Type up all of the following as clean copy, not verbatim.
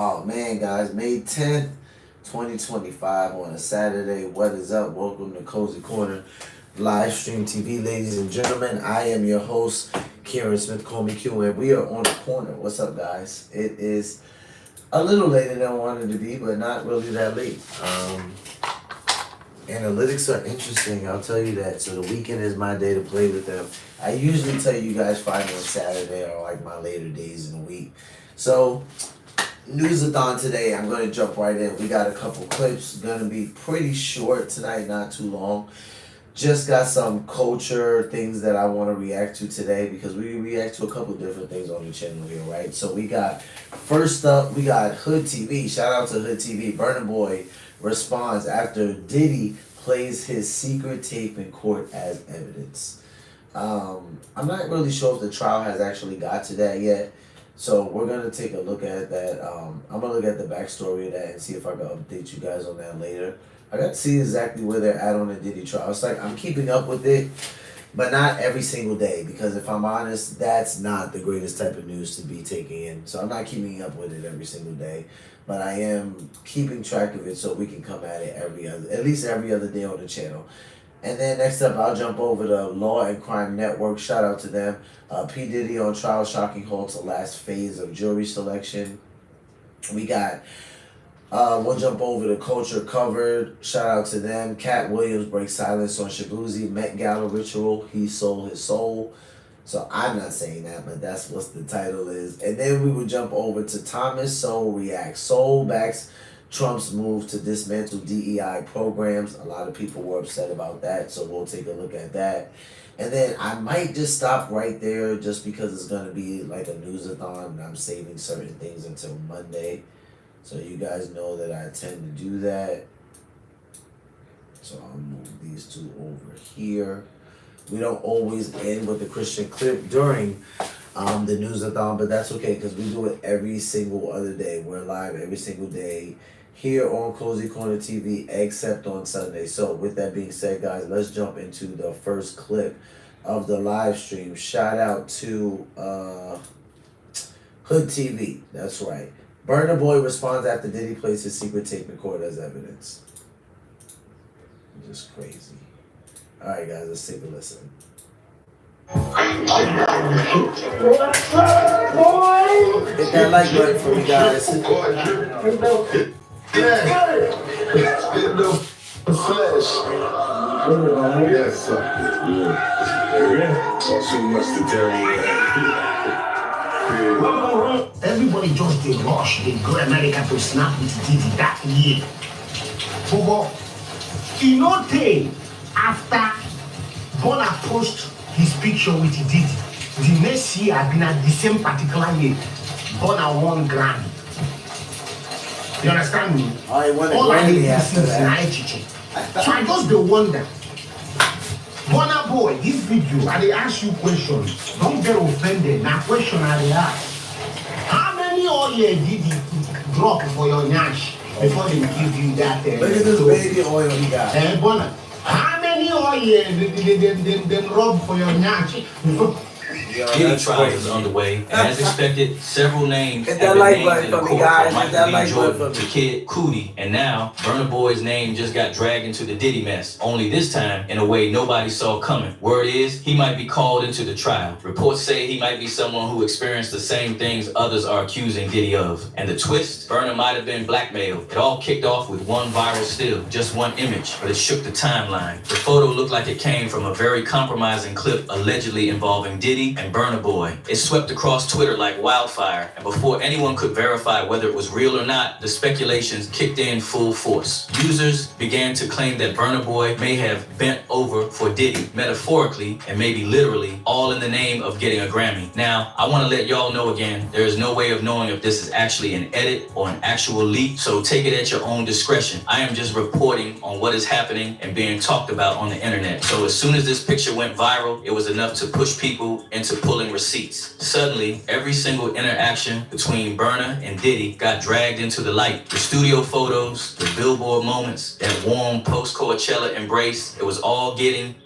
Oh man, guys, May 10th, 2025 on a Saturday. What is up? Welcome to Cozy Corner Live Stream TV, ladies and gentlemen. I am your host, Kieran Smith. Call me Q, and we are on the corner. What's up, guys? It is a little later than I wanted to be, but not really that late. Analytics are interesting, I'll tell you that. So the weekend is my day to play with them. I usually tell you guys find me on Saturday or like my later days in the week. So Newsathon today, I'm going to jump right in. We got a couple clips, going to be pretty short tonight, not too long. Just got some culture things that I want to react to today because we react to a couple different things on the channel here, right? So we got, first up, we got Hood TV. Shout out to Hood TV. Burna Boy responds after Diddy plays his secret tape in court as evidence. I'm not really sure if the trial has actually got to that yet. So we're going to take a look at that. I'm going to look at the backstory of that and see if I can update you guys on that later. I got to see exactly where they're at on the Diddy trial. It's like I'm keeping up with it, but not every single day. Because if I'm honest, that's not the greatest type of news to be taking in. So I'm not keeping up with it every single day. But I am keeping track of it so we can come at it at least every other day on the channel. And then next up, I'll jump over to Law and Crime Network. Shout out to them. P. Diddy on trial, shocking halt to last phase of jury selection. We got, we'll jump over to Culture Covered. Shout out to them. Cat Williams breaks silence on Shabuzi. Met Gala ritual. He sold his soul. So I'm not saying that, but that's what the title is. And then we would jump over to Thomas Sowell reacts. Sowell backs Trump's move to dismantle DEI programs. A lot of people were upset about that, so we'll take a look at that. And then I might just stop right there just because it's going to be like a newsathon and I'm saving certain things until Monday. So you guys know that I tend to do that. So I'll move these two over here. We don't always end with the Christian clip during the newsathon, but that's okay because we do it every single other day. We're live every single day here on Cozy Corner TV, except on Sunday. So with that being said, guys, let's jump into the first clip of the live stream. Shout out to Hood TV. That's right. Burna Boy responds after Diddy plays his secret tape in court as evidence. Just crazy. All right, guys, let's take a listen. Hit that like button for me, guys. Yes, sir. Too much to tell you. Everybody just did rush. They go America to snap with Diddy that year. But you know, after Bona post his picture with Diddy, the next year, been at the same particular year, Bona won Grammy. You understand me? I won a All I Grammy need after is that. So I just the wonder. Burna Boy, this video, I dey ask you questions. Don't get offended. Now question I dey ask. How many oil did you drop for your nyash before they give you that? Look at this baby oil he got. Burna, how many oil they rub for your nyash before? Diddy trial is underway, and as expected, several names Hit have that been like named button in the for me, court, guys. from Hit that Michael like B. button Jordan for to me. Kid Cudi, and now Burna Boy's name just got dragged into the Diddy mess, only this time in a way nobody saw coming. Word is, he might be called into the trial. Reports say he might be someone who experienced the same things others are accusing Diddy of. And the twist, Burna might have been blackmailed. It all kicked off with one viral still, just one image, but it shook the timeline. The photo looked like it came from a very compromising clip allegedly involving Diddy and Burna Boy. It swept across Twitter like wildfire, and before anyone could verify whether it was real or not, the speculations kicked in full force. Users began to claim that Burna Boy may have bent over for Diddy, metaphorically and maybe literally, all in the name of getting a Grammy. Now, I want to let y'all know again, there is no way of knowing if this is actually an edit or an actual leak, so take it at your own discretion. I am just reporting on what is happening and being talked about on the internet. So as soon as this picture went viral, it was enough to push people into pulling receipts. Suddenly, every single interaction between Burna and Diddy got dragged into the light. The studio photos, the billboard moments, that warm post-Coachella embrace, it was all getting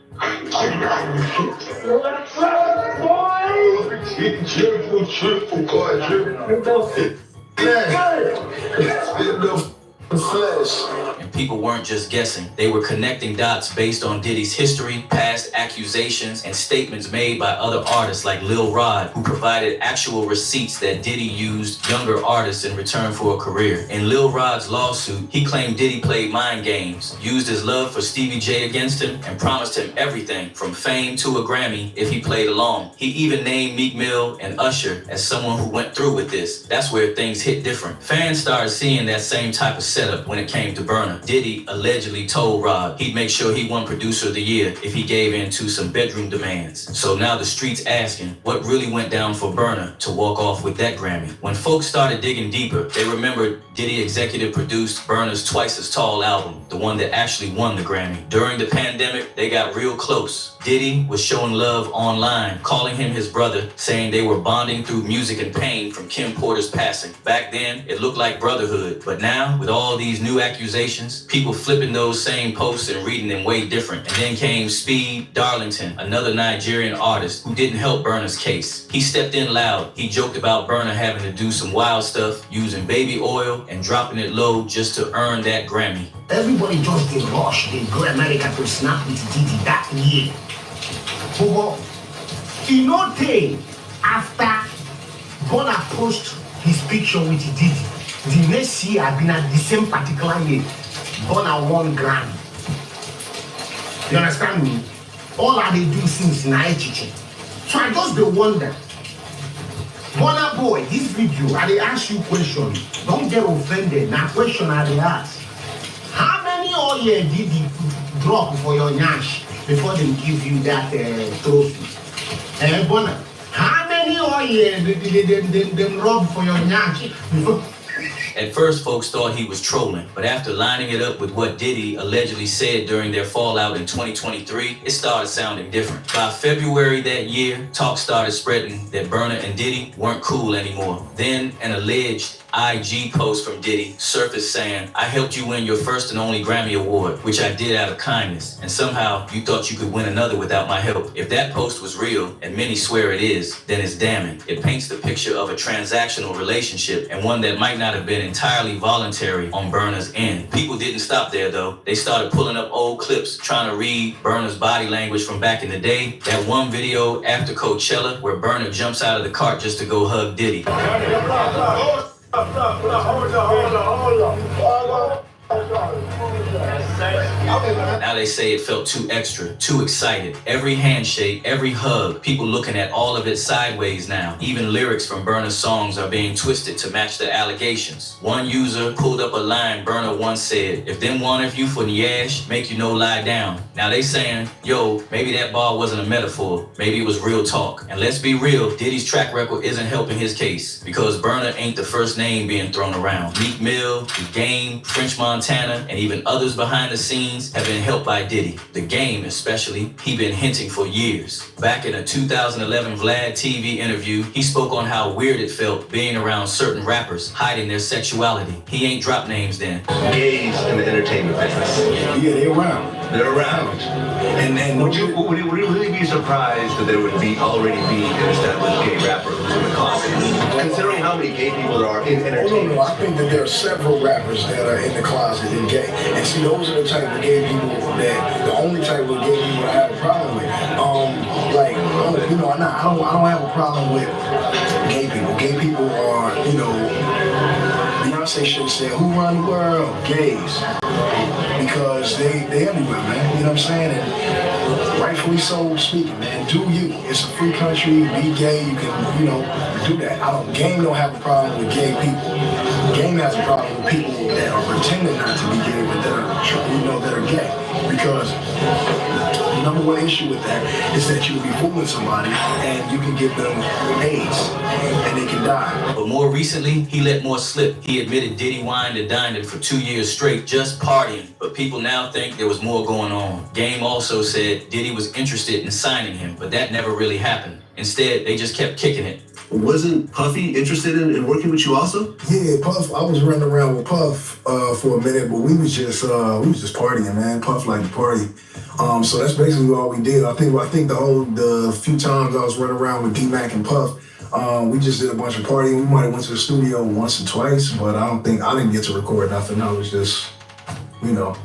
And people weren't just guessing. They were connecting dots based on Diddy's history, past accusations, and statements made by other artists like Lil Rod, who provided actual receipts that Diddy used younger artists in return for a career. In Lil Rod's lawsuit, he claimed Diddy played mind games, used his love for Stevie J against him, and promised him everything from fame to a Grammy if he played along. He even named Meek Mill and Usher as someone who went through with this. That's where things hit different. Fans started seeing that same type of setup when it came to Burna. Diddy allegedly told Rod he'd make sure he won Producer of the Year if he gave in to some bedroom demands. So now the street's asking what really went down for Burna to walk off with that Grammy. When folks started digging deeper, they remembered Diddy executive produced Burna's Twice as Tall album, the one that actually won the Grammy. During the pandemic, they got real close. Diddy was showing love online, calling him his brother, saying they were bonding through music and pain from Kim Porter's passing. Back then, it looked like brotherhood, but now, with all these new accusations, people flipping those same posts and reading them way different. And then came Speed Darlington, another Nigerian artist who didn't help Burna's case. He stepped in loud. He joked about Burna having to do some wild stuff, using baby oil and dropping it low just to earn that Grammy. Everybody just did rush. They go America to snap with Diddy that year. But in no day after Burna post his picture with Diddy, the next year had been at the same particular year, Burna won Grammy. You understand me? All I they do since na chicken. So I just dey wonder. Burna boy, this video, I dey ask you question. Don't get offended. Now question I dey ask. How many oil did he drop for your nyash before they give you that trophy? Burna, how many oil did they rub for your nyash before? At first, folks thought he was trolling, but after lining it up with what Diddy allegedly said during their fallout in 2023, it started sounding different. By February that year, talk started spreading that Burna and Diddy weren't cool anymore. Then an alleged IG post from Diddy surfaced saying, "I helped you win your first and only Grammy Award, which I did out of kindness, and somehow you thought you could win another without my help." If that post was real, and many swear it is, then it's damning. It paints the picture of a transactional relationship, and one that might not have been entirely voluntary on Burna's end. People didn't stop there though. They started pulling up old clips, trying to read Burna's body language from back in the day. That one video after Coachella where Burna jumps out of the cart just to go hug Diddy. Now they say it felt too extra, too excited. Every handshake, every hug, people looking at all of it sideways now. Even lyrics from Burna's songs are being twisted to match the allegations. One user pulled up a line Burna once said, "If them want of you for Nyash, make you no lie down." Now they saying, yo, maybe that bar wasn't a metaphor. Maybe it was real talk. And let's be real, Diddy's track record isn't helping his case, because Burna ain't the first name being thrown around. Meek Mill, The Game, French Montana, and even others behind the scenes have been helped by Diddy. The Game especially, he been hinting for years. Back in a 2011 Vlad TV interview, he spoke on how weird it felt being around certain rappers hiding their sexuality. He ain't dropped names then. Gays in the entertainment business. Yeah, they're around. They're around. And Would you really be surprised that there would already be an established gay rapper who's in the closet? Considering how many gay people there are in entertainment. no. I think that there are several rappers that are in the closet and gay. And see, those are the type of gay people that the only type of gay people I have a problem with. I don't have a problem with gay people. Gay people are, Beyonce should have said, "Who run the world? Gays." Because they everywhere, man. You know what I'm saying? And rightfully so speaking, man. Do you? It's a free country. Be gay. You can, do that. Game don't have a problem with gay people. Game has a problem with people that are pretending not to be gay, but that are gay. Because the number one issue with that is that you will be fooling somebody and you can give them AIDS and they can die. But more recently, he let more slip. He admitted Diddy wined and dined him for 2 years straight, just partying. But people now think there was more going on. Game also said Diddy was interested in signing him, but that never really happened. Instead, they just kept kicking it. Wasn't Puffy interested in working with you also? Yeah, Puff. I was running around with Puff for a minute, but we was just partying, man. Puff liked to party. So that's basically all we did. I think the few times I was running around with D-Mac and Puff, We just did a bunch of partying. We might have went to the studio once or twice, but I didn't get to record nothing. I was just,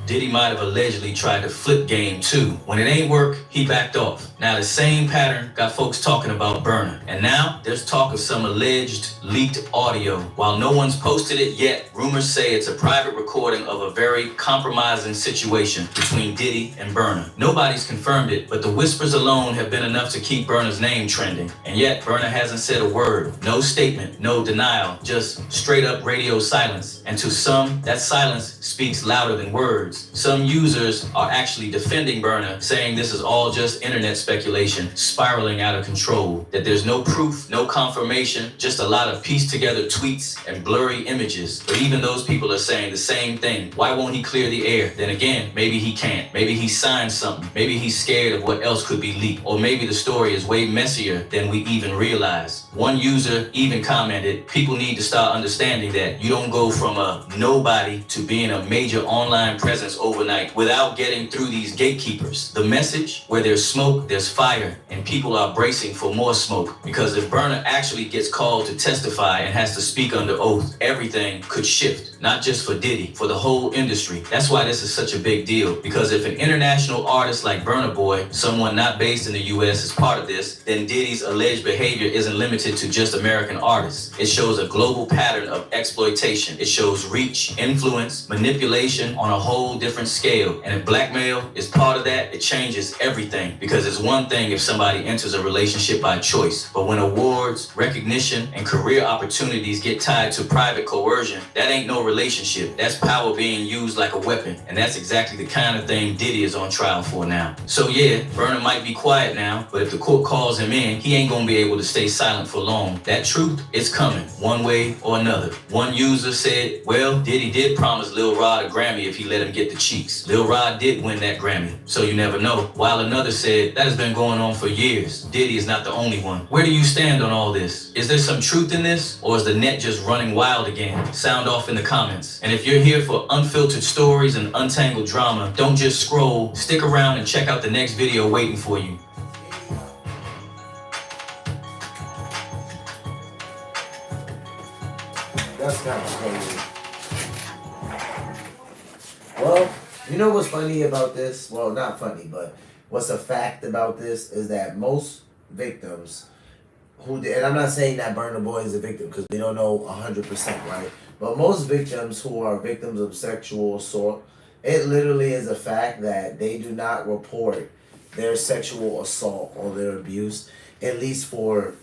Diddy might have allegedly tried to flip game too. When it ain't work, he backed off. Now the same pattern got folks talking about Burner. And now there's talk of some alleged leaked audio. While no one's posted it yet, rumors say it's a private recording of a very compromising situation between Diddy and Burner. Nobody's confirmed it, but the whispers alone have been enough to keep Burner's name trending. And yet Burner hasn't said a word. No statement, no denial, just straight up radio silence. And to some, that silence speaks louder than words. Some users are actually defending Burner, saying this is all just internet speculation spiraling out of control, that there's no proof, no confirmation, just a lot of pieced together tweets and blurry images. But even those people are saying the same thing. Why won't he clear the air? Then again, maybe he can't. Maybe he signed something. Maybe he's scared of what else could be leaked. Or maybe the story is way messier than we even realize. One user even commented, people need to start understanding that you don't go from a nobody to being a major online presence overnight without getting through these gatekeepers. The message, where there's smoke, there's fire, and people are bracing for more smoke. Because if Burner actually gets called to testify and has to speak under oath, everything could shift. Not just for Diddy, for the whole industry. That's why this is such a big deal. Because if an international artist like Burna Boy, someone not based in the US, is part of this, then Diddy's alleged behavior isn't limited to just American artists. It shows a global pattern of exploitation. It shows reach, influence, manipulation on a whole different scale. And if blackmail is part of that, it changes everything. Because it's one thing if somebody enters a relationship by choice, but when awards, recognition, and career opportunities get tied to private coercion, that ain't no relationship. That's power being used like a weapon. And that's exactly the kind of thing Diddy is on trial for now. So yeah, Burner might be quiet now, but if the court calls him in, he ain't gonna be able to stay silent for long. That truth is coming, one way or another. One user said, well, Diddy did promise Lil Rod a Grammy if he let him get the cheeks. Lil Rod did win that Grammy, so you never know. While another said, that has been going on for years. Diddy is not the only one. Where do you stand on all this? Is there some truth in this, or is the net just running wild again? Sound off in the comments. And if you're here for unfiltered stories and untangled drama, don't just scroll. Stick around and check out the next video waiting for you. That's kind of crazy. Well, you know what's funny about this? Well, not funny, but what's a fact about this is that most victims who did, and I'm not saying that Burna Boy is a victim because we don't know 100%, right? But most victims who are victims of sexual assault, it literally is a fact that they do not report their sexual assault or their abuse, at least for,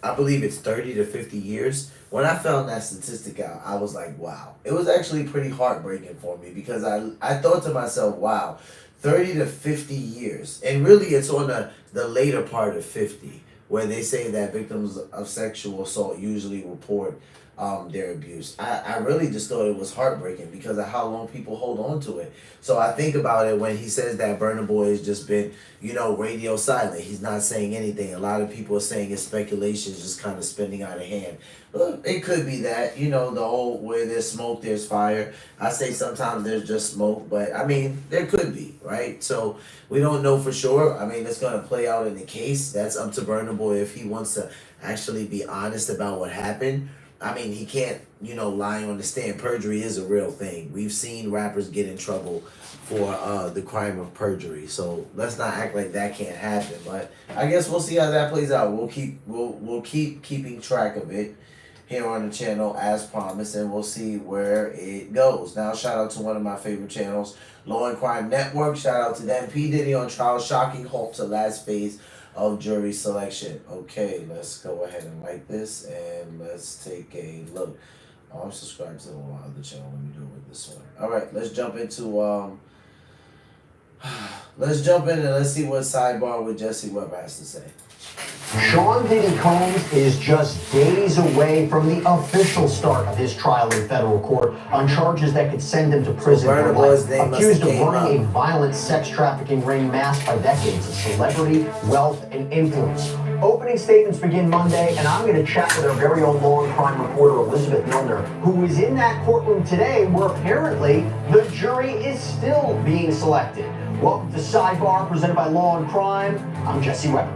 I believe it's 30 to 50 years. When I found that statistic out, I was like, wow. It was actually pretty heartbreaking for me because I thought to myself, wow, 30 to 50 years. And really it's on the later part of 50 where they say that victims of sexual assault usually report their abuse. I really just thought it was heartbreaking because of how long people hold on to it. So I think about it when he says that Burna Boy has just been, radio silent. He's not saying anything. A lot of people are saying his speculation is just kind of spinning out of hand. Look, it could be that, the whole where there's smoke, there's fire. I say sometimes there's just smoke, but I mean, there could be, right? So we don't know for sure. I mean, it's going to play out in the case. That's up to Burna Boy if he wants to actually be honest about what happened. I mean, he can't, lie on the stand. Perjury is a real thing. We've seen rappers get in trouble for the crime of perjury. So let's not act like that can't happen. But I guess we'll see how that plays out. We'll keep keeping track of it here on the channel as promised, and we'll see where it goes. Now, shout out to one of my favorite channels, Law and Crime Network. Shout out to them. P. Diddy on trial, shocking halt to last phase of jury selection. Okay, let's go ahead and like this and let's take a look. I'm subscribed to one other channel. Let me do it with this one. All right, let's jump into and let's see what Sidebar with Jesse Webber has to say. Sean Diddy Combs is just days away from the official start of his trial in federal court on charges that could send him to prison for life. Accused of running a violent sex trafficking ring masked by decades of celebrity, wealth, and influence. Opening statements begin Monday, and I'm going to chat with our very own Law and Crime reporter, Elizabeth Milner, who is in that courtroom today where apparently the jury is still being selected. Welcome to Sidebar, presented by Law and Crime. I'm Jesse Webber.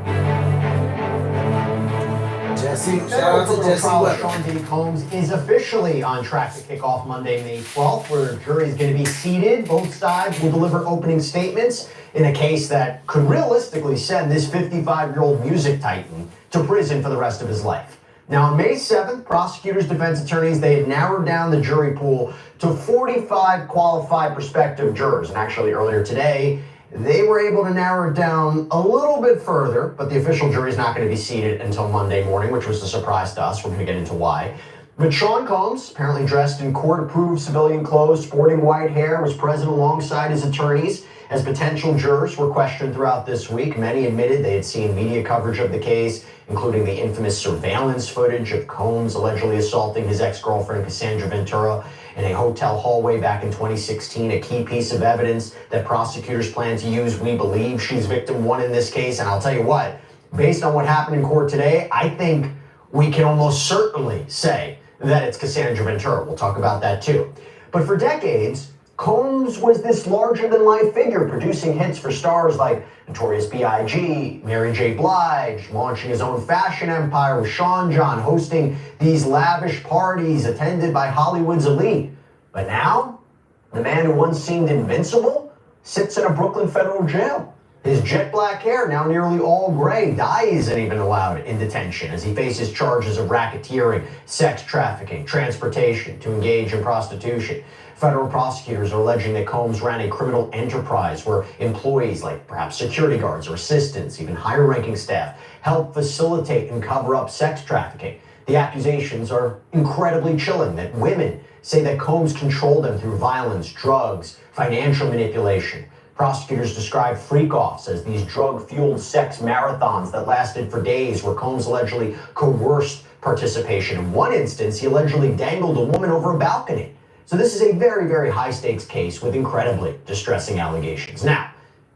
Jesse. The Shout out to criminal Jesse trial of Weber. Sean Diddy Combs is officially on track to kick off Monday, May 12th, where a jury is going to be seated. Both sides will deliver opening statements in a case that could realistically send this 55-year-old music titan to prison for the rest of his life. Now, on May 7th, prosecutors, defense attorneys, they had narrowed down the jury pool to 45 qualified prospective jurors. And actually, earlier today, they were able to narrow it down a little bit further, but the official jury is not going to be seated until Monday morning, which was a surprise to us. We're going to get into why. But Sean Combs, apparently dressed in court-approved civilian clothes, sporting white hair, was present alongside his attorneys as potential jurors were questioned throughout this week. Many admitted they had seen media coverage of the case, including the infamous surveillance footage of Combs allegedly assaulting his ex-girlfriend Cassandra Ventura in a hotel hallway back in 2016, a key piece of evidence that prosecutors plan to use. We believe she's victim one in this case. And I'll tell you what, based on what happened in court today, I think we can almost certainly say that it's Cassandra Ventura. We'll talk about that too. But for decades, Combs was this larger-than-life figure, producing hits for stars like Notorious B.I.G., Mary J. Blige, launching his own fashion empire with Sean John, hosting these lavish parties attended by Hollywood's elite. But now, the man who once seemed invincible sits in a Brooklyn federal jail. His jet black hair, now nearly all gray, dye isn't even allowed in detention as he faces charges of racketeering, sex trafficking, transportation to engage in prostitution. Federal prosecutors are alleging that Combs ran a criminal enterprise where employees like perhaps security guards or assistants, even higher-ranking staff, helped facilitate and cover up sex trafficking. The accusations are incredibly chilling that women say that Combs controlled them through violence, drugs, financial manipulation. Prosecutors describe freak-offs as these drug-fueled sex marathons that lasted for days, where Combs allegedly coerced participation. In one instance, he allegedly dangled a woman over a balcony. So this is a very, very high-stakes case with incredibly distressing allegations. Now,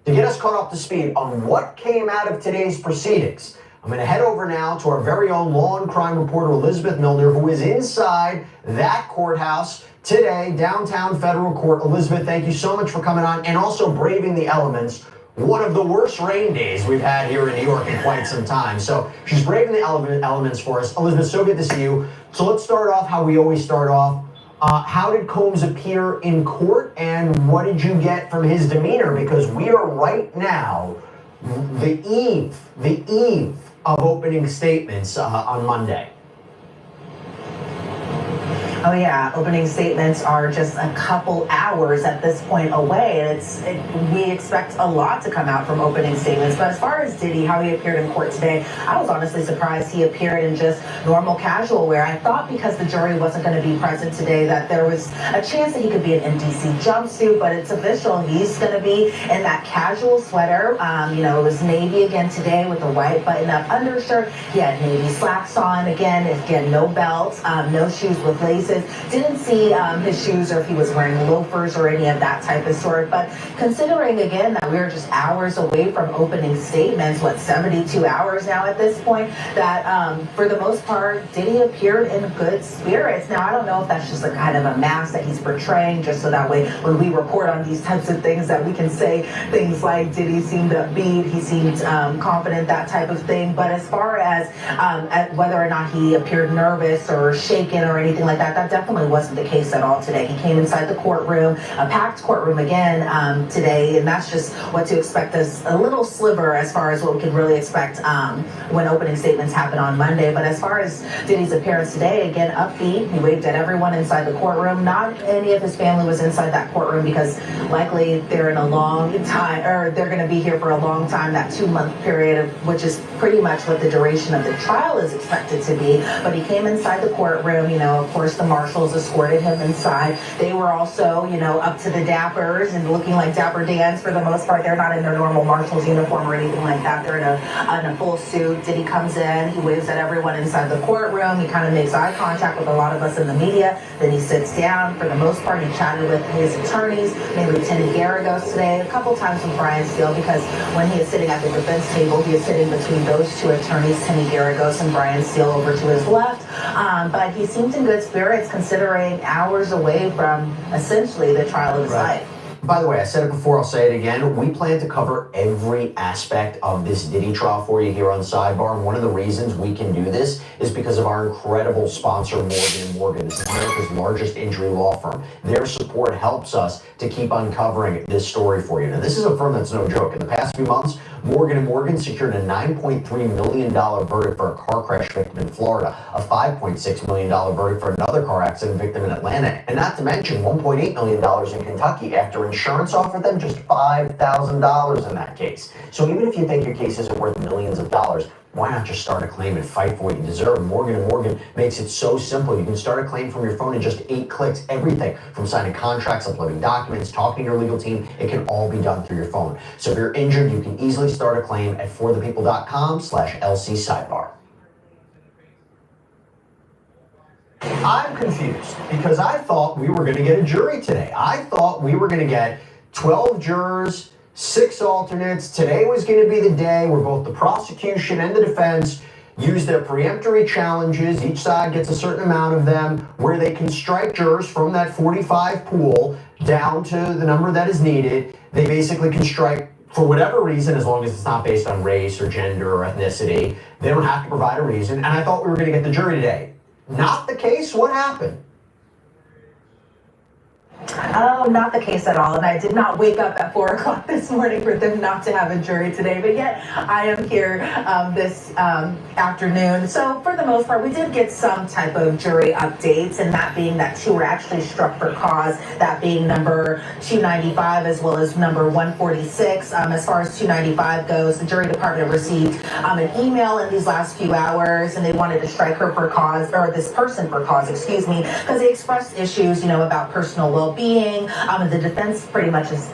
to get us caught up to speed on what came out of today's proceedings, I'm going to head over now to our very own law and crime reporter, Elizabeth Milner, who is inside that courthouse today, downtown federal court. Elizabeth, thank you so much for coming on and also braving the elements. One of the worst rain days we've had here in New York in quite some time. So she's braving the elements for us. Elizabeth, so good to see you. So let's start off how we always start off. How did Combs appear in court, and what did you get from his demeanor? Because we are right now, the eve of opening statements on Monday. Oh yeah, opening statements are just a couple hours at this point away. We expect a lot to come out from opening statements. But as far as Diddy, how he appeared in court today, I was honestly surprised he appeared in just normal casual wear. I thought because the jury wasn't going to be present today that there was a chance that he could be in MDC jumpsuit, but it's official. He's going to be in that casual sweater. It was navy again today with a white button-up undershirt. He had navy slacks on. Again, no belt, no shoes with laces. Didn't see his shoes or if he was wearing loafers or any of that type of sort. But considering, again, that we're just hours away from opening statements, 72 hours now at this point, that for the most part, Diddy appeared in good spirits. Now, I don't know if that's just a kind of a mask that he's portraying, just so that way when we report on these types of things that we can say things like Diddy seemed upbeat, he seemed confident, that type of thing. But as far as whether or not he appeared nervous or shaken or anything like that, that definitely wasn't the case at all today. He came inside the courtroom, a packed courtroom again today, and that's just what to expect, as a little sliver as far as what we could really expect when opening statements happen on Monday. But as far as Diddy's appearance today, again, upbeat. He waved at everyone inside the courtroom. Not any of his family was inside that courtroom because likely they're in a long time, or they're going to be here for a long time, that 2-month period, which is pretty much what the duration of the trial is expected to be. But he came inside the courtroom, of course the marshals escorted him inside. They were also, up to the dappers and looking like Dapper Dans for the most part. They're not in their normal marshals uniform or anything like that. They're in a full suit. Diddy comes in, he waves at everyone inside the courtroom. He kind of makes eye contact with a lot of us in the media. Then he sits down. For the most part, he chatted with his attorneys, maybe Lieutenant Garagos today, a couple times with Brian Steele, because when he is sitting at the defense table, he is sitting between those two attorneys, Lieutenant Garagos and Brian Steele, over to his left. But he seemed in good spirits considering hours away from essentially the trial of his life. By the way, I said it before, I'll say it again. We plan to cover every aspect of this Diddy trial for you here on Sidebar. And one of the reasons we can do this is because of our incredible sponsor, Morgan & Morgan. This is America's largest injury law firm. Their support helps us to keep uncovering this story for you. Now, this is a firm that's no joke. In the past few months, Morgan & Morgan secured a $9.3 million verdict for a car crash victim in Florida, a $5.6 million verdict for another car accident victim in Atlanta, and not to mention $1.8 million in Kentucky after insurance offered them just $5,000 in that case. So even if you think your case isn't worth millions of dollars, why not just start a claim and fight for what you deserve? Morgan & Morgan makes it so simple. You can start a claim from your phone in just 8 clicks. Everything from signing contracts, uploading documents, talking to your legal team, it can all be done through your phone. So if you're injured, you can easily start a claim at forthepeople.com/LC Sidebar. I'm confused because I thought we were going to get a jury today. I thought we were going to get 12 jurors, 6 alternates. Today was going to be the day where both the prosecution and the defense use their preemptory challenges. Each side gets a certain amount of them where they can strike jurors from that 45 pool down to the number that is needed. They basically can strike for whatever reason, as long as it's not based on race or gender or ethnicity. They don't have to provide a reason. And I thought we were going to get the jury today. Not the case. What happened? Oh, not the case at all. And I did not wake up at 4 o'clock this morning for them not to have a jury today. But yet I am here this afternoon. So for the most part, we did get some type of jury updates, and that being that 2 were actually struck for cause, that being number 295 as well as number 146. As far as 295 goes, the jury department received an email in these last few hours, and they wanted to strike her for cause, or this person for cause, excuse me, because they expressed issues, about personal well-being. The defense pretty much has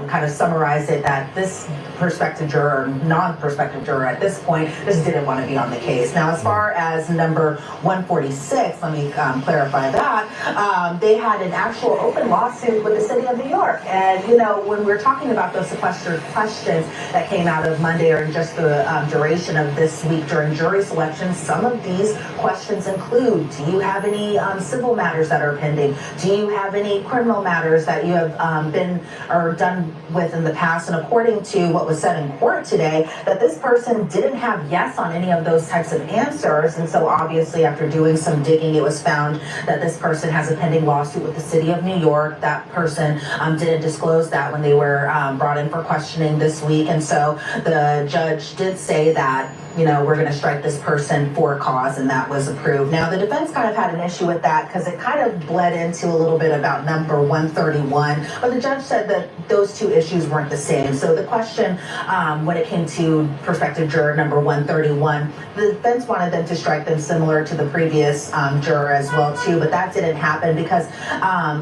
kind of summarized it that this prospective juror, non-prospective juror at this point, just didn't want to be on the case. Now, as far as number 146, let me clarify that, they had an actual open lawsuit with the city of New York. And, when we're talking about those sequestered questions that came out of Monday or in just the duration of this week during jury selection, some of these questions include, do you have any civil matters that are pending? Do you have any criminal matters that you have been or done with in the past? And according to what was said in court today, that this person didn't have yes on any of those types of answers. And so obviously after doing some digging, it was found that this person has a pending lawsuit with the city of New York. That person didn't disclose that when they were brought in for questioning this week. And so the judge did say that, we're going to strike this person for cause, and that was approved. Now, the defense kind of had an issue with that because it kind of bled into a little bit about number 131, but the judge said that those two issues weren't the same. So the question, when it came to prospective juror number 131, the defense wanted them to strike them similar to the previous juror as well, too, but that didn't happen because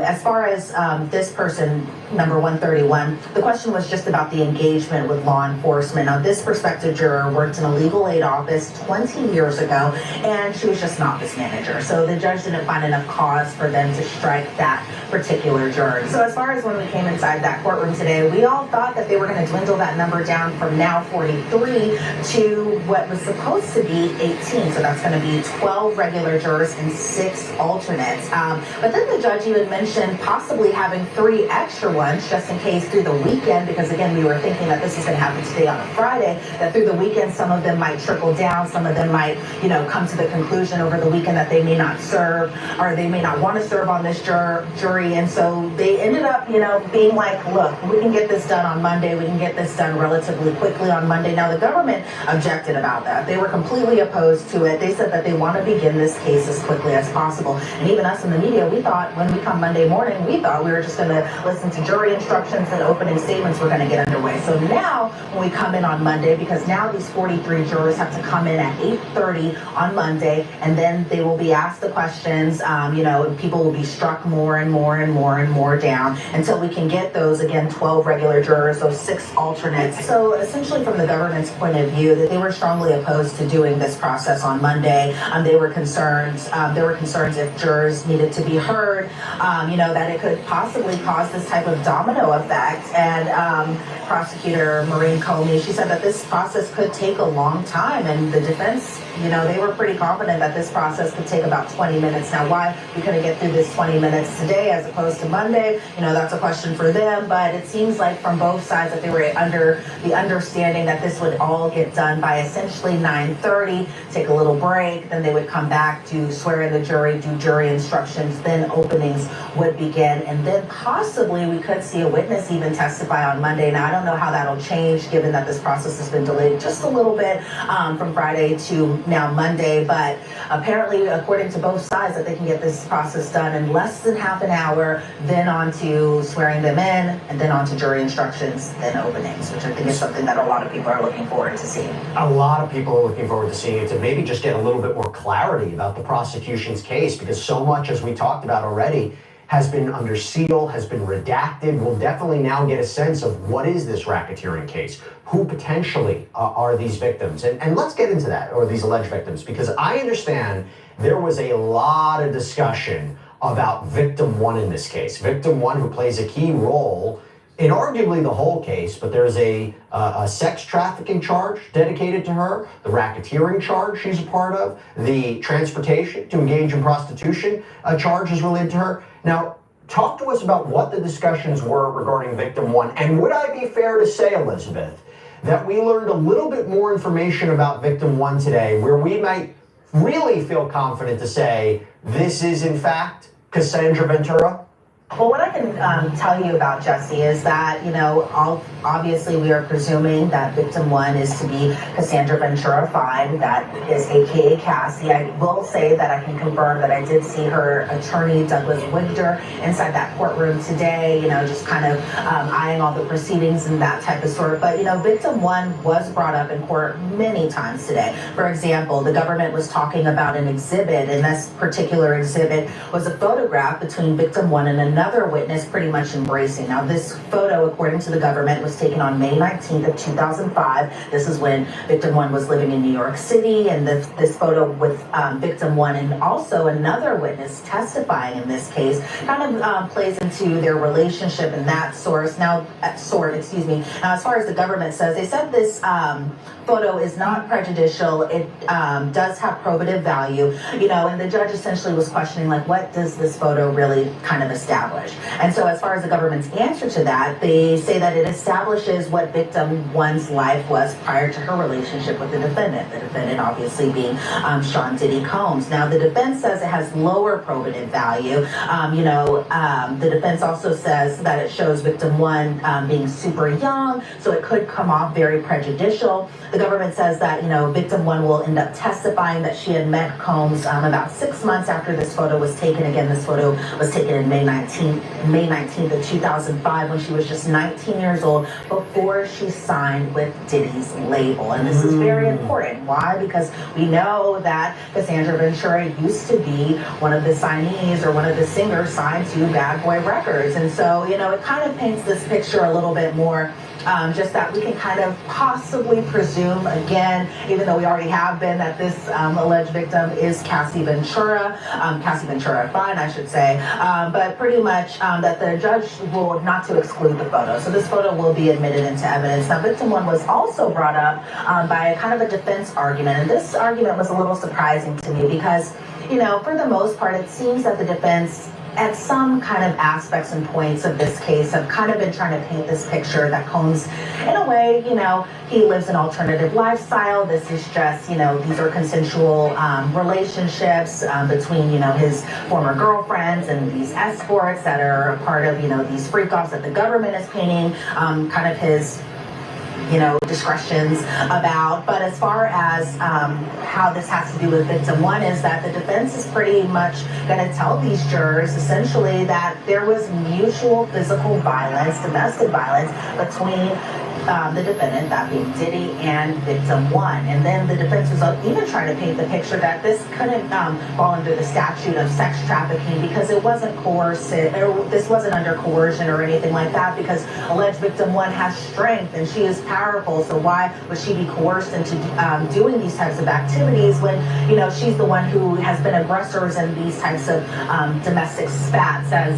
as far as this person, number 131, the question was just about the engagement with law enforcement. Now, this prospective juror worked in a legal aid office 20 years ago, and she was just an office manager. So the judge didn't find enough cause for them to strike that particular juror. So as far as when we came inside that courtroom today, we all thought that they were going to dwindle that number down from now 43 to what was supposed to be 18. So that's going to be 12 regular jurors and 6 alternates. But then the judge even mentioned possibly having 3 extra ones just in case through the weekend, because again, we were thinking that this was going to happen today on a Friday, that through the weekend some of them might trickle down, some of them might, come to the conclusion over the weekend that they may not serve, or they may not want to serve on this jury. And so they ended up, being like, look, we can get this done on Monday, we can get this done relatively quickly on Monday. Now, the government objected about that. They were completely opposed to it. They said that they want to begin this case as quickly as possible. And even us in the media, we thought when we come Monday morning, we thought we were just going to listen to jury instructions and opening statements were going to get underway. So now when we come in on Monday, because now these 43 jurors have to come in at 8:30 on Monday, and then they will be asked the questions, people will be struck more and more and more and more down until we can get those, again, 12 regular jurors, those 6 alternates. So essentially from the government's point of view, that they were strongly opposed to doing this process on Monday. There were concerns if jurors needed to be heard, that it could possibly cause this type of domino effect. And prosecutor Maureen Comey, she said that this process could take a long time, and the defense they were pretty confident that this process could take about 20 minutes. Now, why we couldn't get through this 20 minutes today as opposed to Monday, that's a question for them. But it seems like from both sides that they were under the understanding that this would all get done by essentially 9:30, take a little break, then they would come back to swear in the jury, do jury instructions, then openings would begin, and then possibly we could see a witness even testify on Monday. Now, I don't know how that'll change given that this process has been delayed just a little bit from Friday to now Monday, but apparently, according to both sides, that they can get this process done in less than half an hour, then on to swearing them in, and then on to jury instructions, then openings, which I think is something that a lot of people are looking forward to seeing. A lot of people are looking forward to seeing it, to maybe just get a little bit more clarity about the prosecution's case, because so much, as we talked about already, has been under seal, has been redacted. We'll definitely now get a sense of what is this racketeering case? Who potentially are these victims? And let's get into that, or these alleged victims, because I understand there was a lot of discussion about victim one in this case. Victim one, who plays a key role in arguably the whole case, but there's a sex trafficking charge dedicated to her, the racketeering charge she's a part of, the transportation to engage in prostitution charge is related to her. Now, talk to us about what the discussions were regarding victim one, and would I be fair to say, Elizabeth, that we learned a little bit more information about victim one today, where we might really feel confident to say this is in fact Cassandra Ventura? Well, what I can tell you about Jesse is that, obviously we are presuming that victim one is to be Cassandra Ventura 5, that is AKA Cassie. I will say that I can confirm that I did see her attorney, Douglas Wigder, inside that courtroom today, just kind of eyeing all the proceedings and that type of sort. But, victim one was brought up in court many times today. For example, the government was talking about an exhibit, and this particular exhibit was a photograph between victim one and another witness pretty much embracing. Now, this photo, according to the government, was taken on May 19th of 2005. This is when victim one was living in New York City, and this photo with victim one and also another witness testifying in this case kind of plays into their relationship and that source. Now, Now, as far as the government says, they said this photo is not prejudicial. It does have probative value, and the judge essentially was questioning, like, what does this photo really kind of establish? And so as far as the government's answer to that, they say that it establishes what victim one's life was prior to her relationship with the defendant obviously being Sean Diddy Combs. Now, the defense says it has lower probative value. The defense also says that it shows victim one being super young, so it could come off very prejudicial. The government says that, victim one will end up testifying that she had met Combs about 6 months after this photo was taken. Again, this photo was taken in May 19th of 2005 when she was just 19 years old, before she signed with Diddy's label. And this is very important. Why? Because we know that Cassandra Ventura used to be one of the signees or one of the singers signed to Bad Boy Records. And so, it kind of paints this picture a little bit more, just that we can kind of possibly presume, again, even though we already have been, that this alleged victim is Cassie Ventura 5, I should say, but pretty much that the judge ruled not to exclude the photo. So this photo will be admitted into evidence. Now, victim one was also brought up by kind of a defense argument, and this argument was a little surprising to me because, for the most part, it seems that the defense, at some kind of aspects and points of this case, have kind of been trying to paint this picture that Combs, in a way, he lives an alternative lifestyle. This is just, these are consensual relationships between, his former girlfriends and these escorts that are a part of, these freak-offs that the government is painting kind of his discretions about. But as far as how this has to do with victim one, is that the defense is pretty much going to tell these jurors essentially that there was mutual physical violence, domestic violence, between the defendant, that being Diddy, and victim one. And then the defense was even trying to paint the picture that this couldn't fall under the statute of sex trafficking because it wasn't coercive, this wasn't under coercion or anything like that, because alleged victim one has strength and she is powerful. So why would she be coerced into doing these types of activities when, she's the one who has been aggressors in these types of domestic spats, as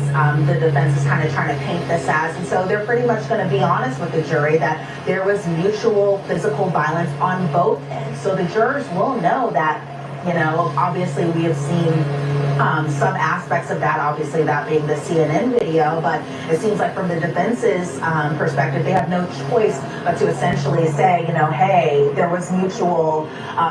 the defense is kind of trying to paint this as. And so they're pretty much going to be honest with the jury that that there was mutual physical violence on both ends. So the jurors will know that, obviously we have seen some aspects of that, obviously that being the CNN video, but it seems like from the defense's perspective, they have no choice but to essentially say, hey, there was mutual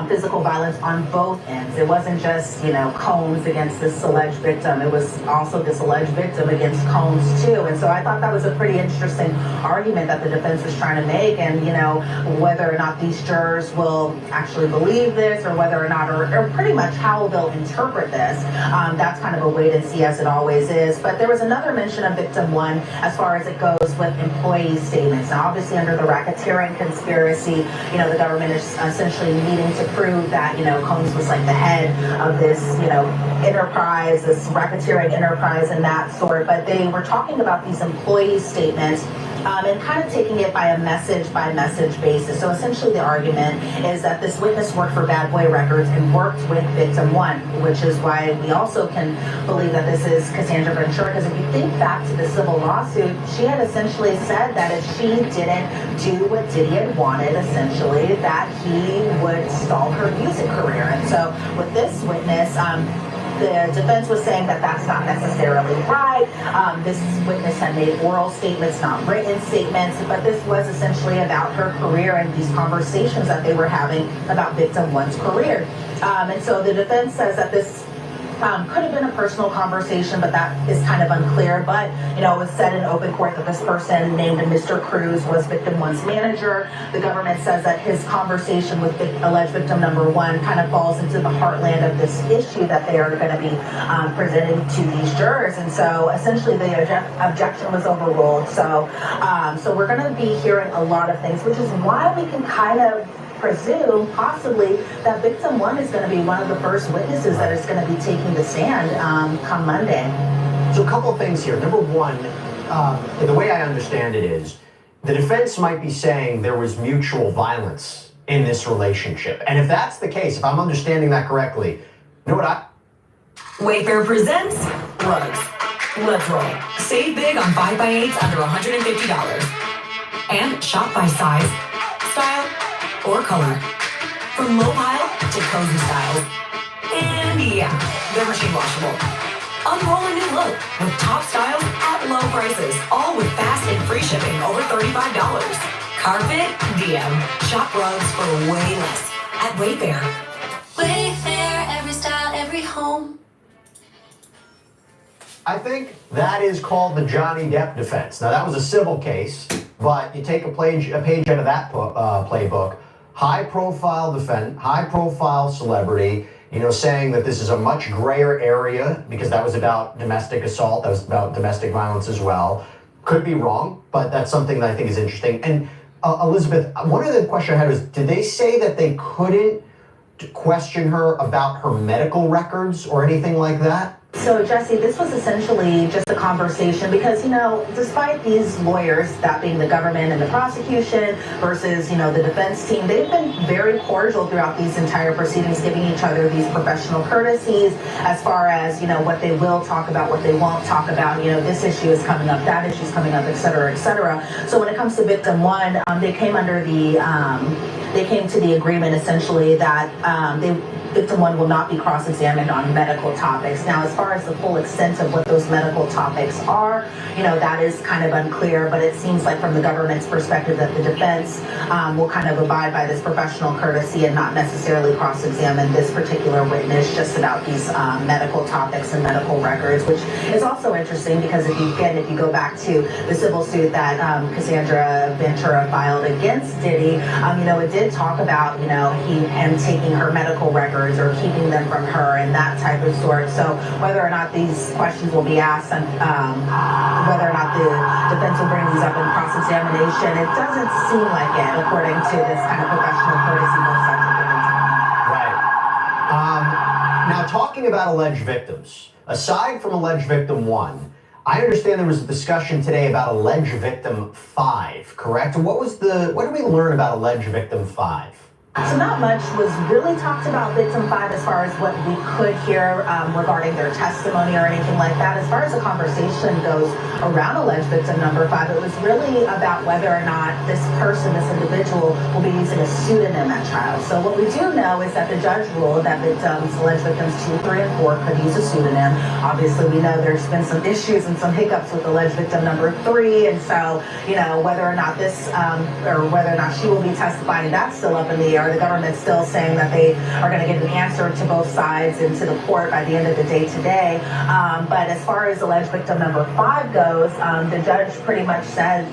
physical violence on both ends. It wasn't just, Combs against this alleged victim. It was also this alleged victim against Combs too. And so I thought that was a pretty interesting argument that the defense was trying to make. And, whether or not these jurors will actually believe this or whether or not, or pretty much how they'll interpret this. That's kind of a wait and see, as it always is. But there was another mention of victim one as far as it goes with employee statements. Now, obviously, under the racketeering conspiracy, the government is essentially needing to prove that, Combs was like the head of this, enterprise, this racketeering enterprise and that sort. But they were talking about these employee statements and kind of taking it by a message basis. So essentially the argument is that this witness worked for Bad Boy Records and worked with victim one, which is why we also can believe that this is Cassandra Ventura, because if you think back to the civil lawsuit, she had essentially said that if she didn't do what Diddy had wanted, essentially, that he would stall her music career. And so with this witness, the defense was saying that that's not necessarily right. This witness had made oral statements, not written statements, but this was essentially about her career and these conversations that they were having about victim one's career. And so the defense says that this could have been a personal conversation, but that is kind of unclear. But, it was said in open court that this person named Mr. Cruz was victim one's manager. The government says that his conversation with alleged victim number one kind of falls into the heartland of this issue that they are going to be presenting to these jurors. And so essentially the objection was overruled. So we're going to be hearing a lot of things, which is why we can kind of presume possibly that victim one is going to be one of the first witnesses that is going to be taking the stand come Monday. So a couple of things here. Number one, the way I understand it is the defense might be saying there was mutual violence in this relationship. And if that's the case, if I'm understanding that correctly, Wayfair presents rugs. Let's roll. Save big on 5x8s under $150. And shop by size, style, or color. From low pile to cozy styles. And yeah, they're machine washable. Unroll a new look with top styles at low prices. All with fast and free shipping over $35. Carpet, DM. Shop rugs for way less at Wayfair. Wayfair, every style, every home. I think that is called the Johnny Depp defense. Now, that was a civil case, but you take a page out of that playbook. High-profile defense, high-profile celebrity, saying that this is a much grayer area because that was about domestic assault, that was about domestic violence as well. Could be wrong, but that's something that I think is interesting. And Elizabeth, one of the questions I had was, did they say that they couldn't question her about her medical records or anything like that? So, Jesse, this was essentially just a conversation because, despite these lawyers, that being the government and the prosecution versus, the defense team, they've been very cordial throughout these entire proceedings, giving each other these professional courtesies as far as, what they will talk about, what they won't talk about, this issue is coming up, that issue is coming up, et cetera, et cetera. So when it comes to victim one, they came to the agreement essentially that victim one will not be cross-examined on medical topics. Now, as far as the full extent of what those medical topics are, that is kind of unclear, but it seems like from the government's perspective that the defense will kind of abide by this professional courtesy and not necessarily cross-examine this particular witness just about these medical topics and medical records, which is also interesting because if you go back to the civil suit that Cassandra Ventura filed against Diddy, it did talk about, him taking her medical records or keeping them from her and that type of sort. So whether or not these questions will be asked and whether or not the defense will bring these up in cross-examination, it doesn't seem like it, according to this kind of professional courtesy both sides are giving to me. Right. Now, talking about alleged victims, aside from alleged victim one, I understand there was a discussion today about alleged victim 5, correct? What did we learn about alleged victim 5? So not much was really talked about victim 5 as far as what we could hear regarding their testimony or anything like that. As far as the conversation goes around alleged victim number 5, it was really about whether or not this person, this individual, will be using a pseudonym at trial. So what we do know is that the judge ruled that alleged victims 2, 3, and 4 could use a pseudonym. Obviously, we know there's been some issues and some hiccups with alleged victim number 3, and so, whether or not whether or not she will be testifying, that's still up in the air. The government's still saying that they are going to get an answer to both sides and to the court by the end of the day today. But as far as alleged victim number 5 goes, the judge pretty much said,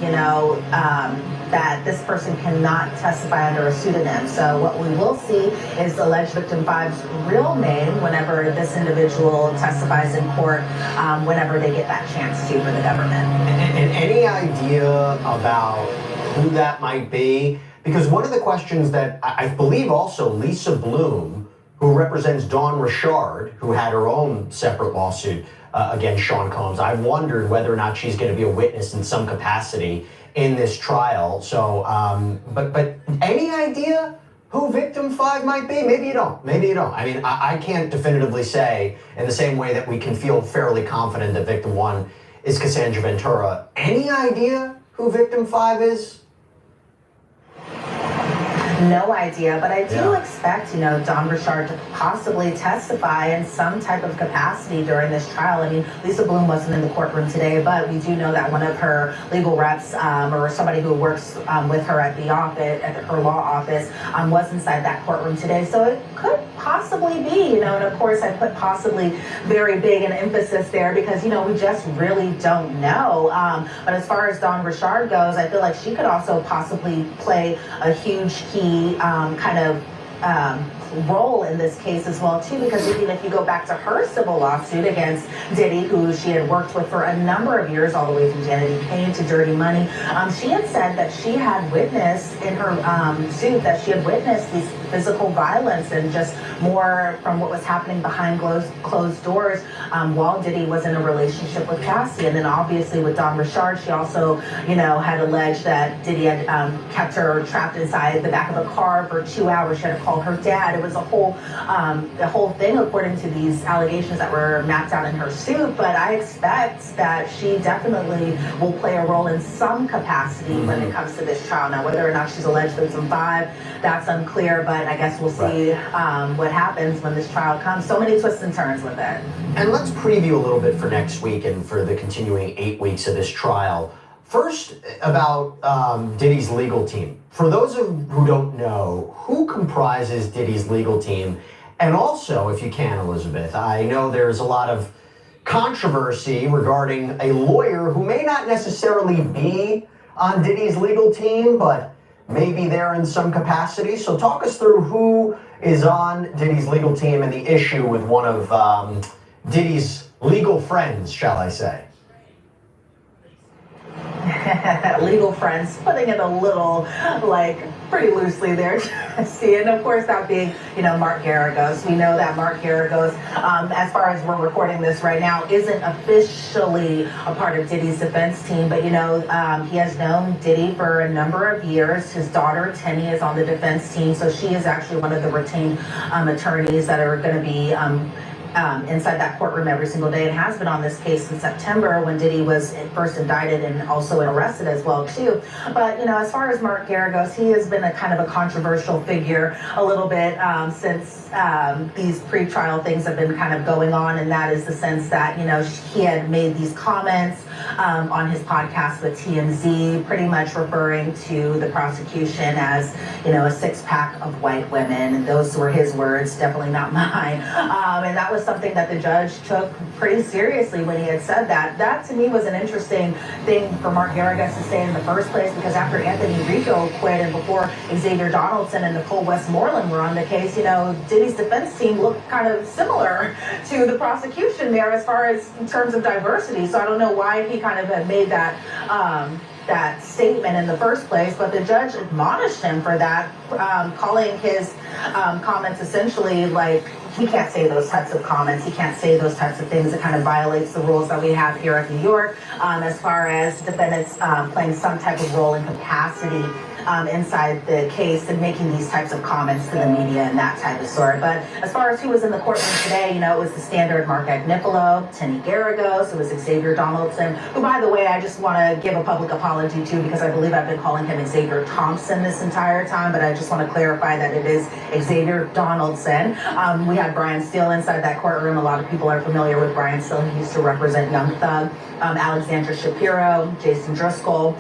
that this person cannot testify under a pseudonym. So what we will see is alleged victim 5's real name whenever this individual testifies in court, whenever they get that chance to for the government. And any idea about who that might be? Because one of the questions that I believe also Lisa Bloom, who represents Dawn Richard, who had her own separate lawsuit against Sean Combs, I wondered whether or not she's going to be a witness in some capacity in this trial. So, but any idea who victim 5 might be? Maybe you don't. Maybe you don't. I mean, I can't definitively say in the same way that we can feel fairly confident that victim 1 is Cassandra Ventura. Any idea who victim 5 is? No idea, but I do expect, Dawn Richard to possibly testify in some type of capacity during this trial. I mean, Lisa Bloom wasn't in the courtroom today, but we do know that one of her legal reps or somebody who works with her at the office, at her law office, was inside that courtroom today. So it could possibly be, and of course I put possibly very big an emphasis there because, we just really don't know. But as far as Dawn Richard goes, I feel like she could also possibly play a huge key role in this case as well too, because even if you go back to her civil lawsuit against Diddy, who she had worked with for a number of years, all the way from Vanity Payne to Dirty Money, she had said that she had witnessed in her suit that she had witnessed these physical violence and just more from what was happening behind closed doors while Diddy was in a relationship with Cassie. And then obviously with Dawn Richard, she also, had alleged that Diddy had kept her trapped inside the back of a car for 2 hours. She had to call her dad. It was a whole thing according to these allegations that were mapped out in her suit. But I expect that she definitely will play a role in some capacity when it comes to this trial. Now, whether or not she's alleged victim 5, that's unclear, but I guess we'll see what happens when this trial comes. So many twists and turns with it. And let's preview a little bit for next week and for the continuing 8 weeks of this trial. First, about Diddy's legal team. For those who don't know, who comprises Diddy's legal team? And also, if you can, Elizabeth, I know there's a lot of controversy regarding a lawyer who may not necessarily be on Diddy's legal team, but maybe there in some capacity. So talk us through who is on Diddy's legal team and the issue with one of Diddy's legal friends, shall I say. Legal friends, putting it a little, pretty loosely there, Jesse. And of course, that being, Mark Garagos. We know that Mark Garagos, as far as we're recording this right now, isn't officially a part of Diddy's defense team, but, he has known Diddy for a number of years. His daughter, Tenny, is on the defense team, so she is actually one of the retained attorneys that are going to be inside that courtroom every single day, and has been on this case since September when Diddy was first indicted and also arrested as well too. But as far as Mark Garagos, he has been a kind of a controversial figure a little bit since these pre-trial things have been kind of going on, and that is the sense that he had made these comments on his podcast with TMZ, pretty much referring to the prosecution as a six-pack of white women, and those were his words, definitely not mine. And that was something that the judge took pretty seriously when he had said that. That to me was an interesting thing for Mark Garagos to say in the first place, because after Anthony Rico quit and before Xavier Donaldson and Nicole Westmoreland were on the case, Diddy's defense team looked kind of similar to the prosecution there as far as in terms of diversity. So I don't know why he kind of had made that that statement in the first place, but the judge admonished him for that, calling his comments essentially like he can't say those types of comments, he can't say those types of things. It kind of violates the rules that we have here at New York as far as defendants playing some type of role in capacity inside the case and making these types of comments to the media and that type of sort. But as far as who was in the courtroom today, you know, it was the standard Mark Agnifilo, Tenny Garagos, it was Xavier Donaldson, who, by the way, I just want to give a public apology to because I believe I've been calling him Xavier Thompson this entire time, but I just want to clarify that it is Xavier Donaldson. We had Brian Steele inside that courtroom. A lot of people are familiar with Brian Steele. He used to represent Young Thug. Alexandra Shapiro, Jason Driscoll,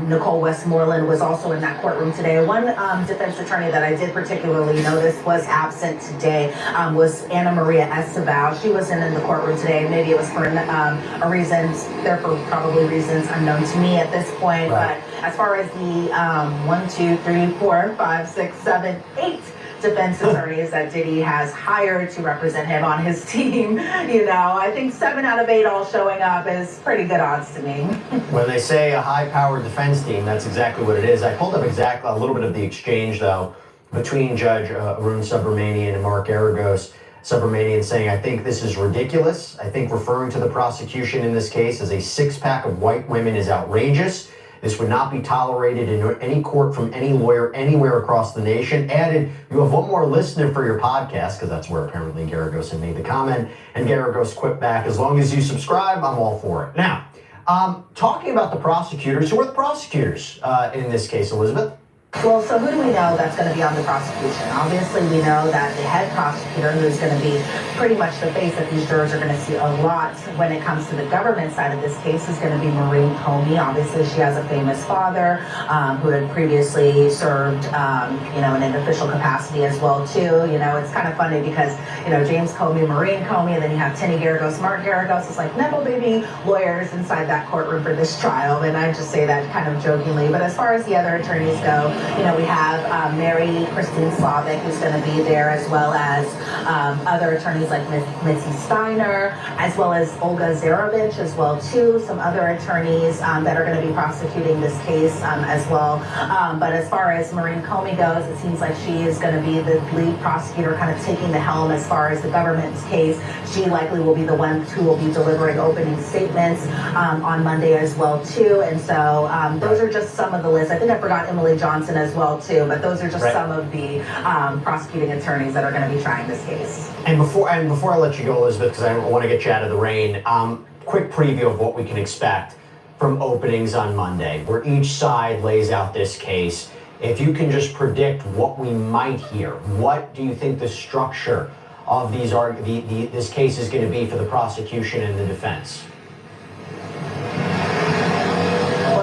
Nicole Westmoreland was also in that courtroom today. One defense attorney that I did particularly notice was absent today was Anna Maria Estevao. She was in the courtroom today. Maybe it was for a reason, therefore probably reasons unknown to me at this point. Right. But as far as the 1, 2, 3, 4, 5, 6, 7, 8 defense attorneys that Diddy has hired to represent him on his team, you know, I think 7 out of 8 all showing up is pretty good odds to me. When they say a high-powered defense team, that's exactly what it is. I pulled up a little bit of the exchange, though, between Judge Arun Subramanian and Mark Garagos. Subramanian saying, I think this is ridiculous. I think referring to the prosecution in this case as a six-pack of white women is outrageous. This would not be tolerated in any court from any lawyer anywhere across the nation. Added, you have one more listener for your podcast, because that's where apparently Garagos had made the comment. And Garagos quipped back, as long as you subscribe, I'm all for it. Now, talking about the prosecutors, who are the prosecutors in this case, Elizabeth? Well, so who do we know that's going to be on the prosecution? Obviously, we know that the head prosecutor, who is going to be pretty much the face that these jurors are going to see a lot when it comes to the government side of this case, is going to be Maureen Comey. Obviously, she has a famous father who had previously served, you know, in an official capacity as well, too. You know, it's kind of funny because, you know, James Comey, Maureen Comey, and then you have Tenny Garagos, Mark Garagos. It's like nepo baby lawyers inside that courtroom for this trial, and I just say that kind of jokingly. But as far as the other attorneys go, you know, we have Mary Christine Slavic, who's going to be there, as well as other attorneys like Mitzi Steiner, as well as Olga Zarovich as well, too. Some other attorneys that are going to be prosecuting this case as well. But as far as Maureen Comey goes, it seems like she is going to be the lead prosecutor, kind of taking the helm as far as the government's case. She likely will be the one who will be delivering opening statements on Monday as well, too. And so those are just some of the lists. I think I forgot Emily Johnson as well, too, but those are just some of the prosecuting attorneys that are going to be trying this case. And before I let you go, Elizabeth, because I want to get you out of the rain, quick preview of what we can expect from openings on Monday, where each side lays out this case. If you can just predict what we might hear, what do you think the structure of these this case is going to be for the prosecution and the defense?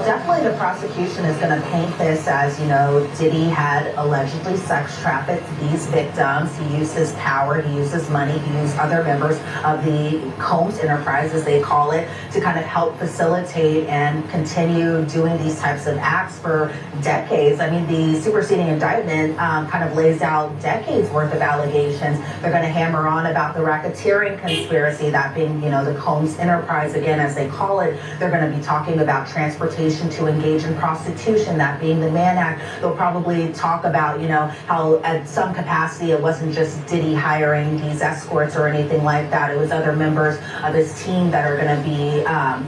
Definitely the prosecution is going to paint this as, you know, Diddy had allegedly sex trafficked these victims. He used his power, he used his money, he used other members of the Combs enterprise, as they call it, to kind of help facilitate and continue doing these types of acts for decades. I mean, the superseding indictment kind of lays out decades worth of allegations. They're going to hammer on about the racketeering conspiracy, that being, you know, the Combs enterprise, again, as they call it. They're going to be talking about transportation to engage in prostitution, that being the Mann Act. They'll probably talk about, you know, how at some capacity it wasn't just Diddy hiring these escorts or anything like that. It was other members of his team that are going to be,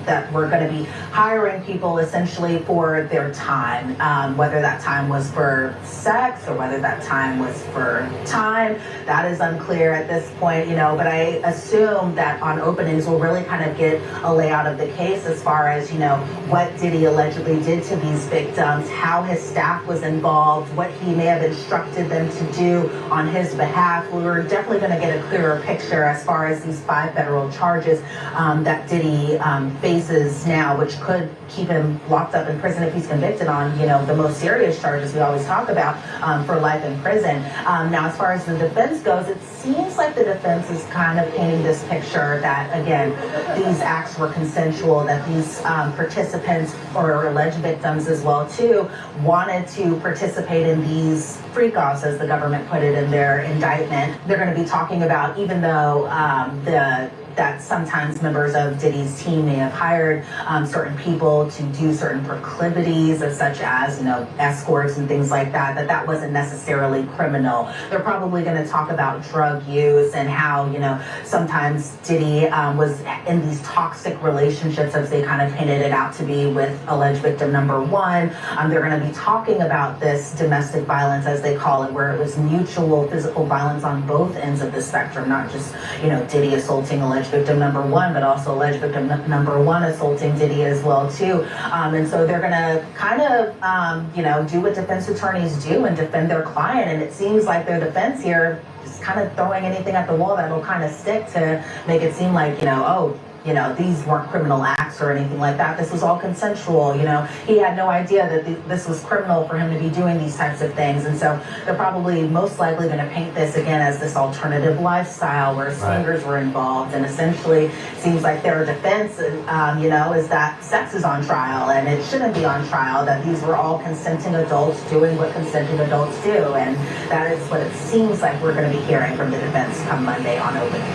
that were going to be hiring people essentially for their time, whether that time was for sex or whether that time was for time. That is unclear at this point, you know, but I assume that on openings we'll really kind of get a layout of the case as far as, you know, what Diddy allegedly did to these victims, how his staff was involved, what he may have instructed them to do on his behalf. We're definitely going to get a clearer picture as far as these 5 federal charges that Diddy faces now, which could keep him locked up in prison if he's convicted on, you know, the most serious charges we always talk about, for life in prison. Now, as far as the defense goes, it seems like the defense is kind of painting this picture that, again, these acts were consensual, that these participants or alleged victims as well, too, wanted to participate in these freak-offs, as the government put it in their indictment. They're going to be talking about, even though the that sometimes members of Diddy's team may have hired certain people to do certain proclivities, such as, escorts and things like that, that wasn't necessarily criminal. They're probably going to talk about drug use and how, sometimes Diddy was in these toxic relationships, as they kind of hinted it out to be, with alleged victim number one. They're going to be talking about this domestic violence, as they call it, where it was mutual physical violence on both ends of the spectrum, not just, Diddy assaulting alleged victim number one, but also alleged victim number one assaulting Diddy as well, too. And so they're going to kind of, do what defense attorneys do and defend their client. And it seems like their defense here is kind of throwing anything at the wall that will kind of stick to make it seem like, these weren't criminal acts or anything like that. This was all consensual. He had no idea that this was criminal for him to be doing these types of things. And so they're probably most likely going to paint this again as this alternative lifestyle where swingers were involved. And essentially seems like their defense, is that sex is on trial and it shouldn't be on trial, that these were all consenting adults doing what consenting adults do. And that is what it seems like we're going to be hearing from the defense come Monday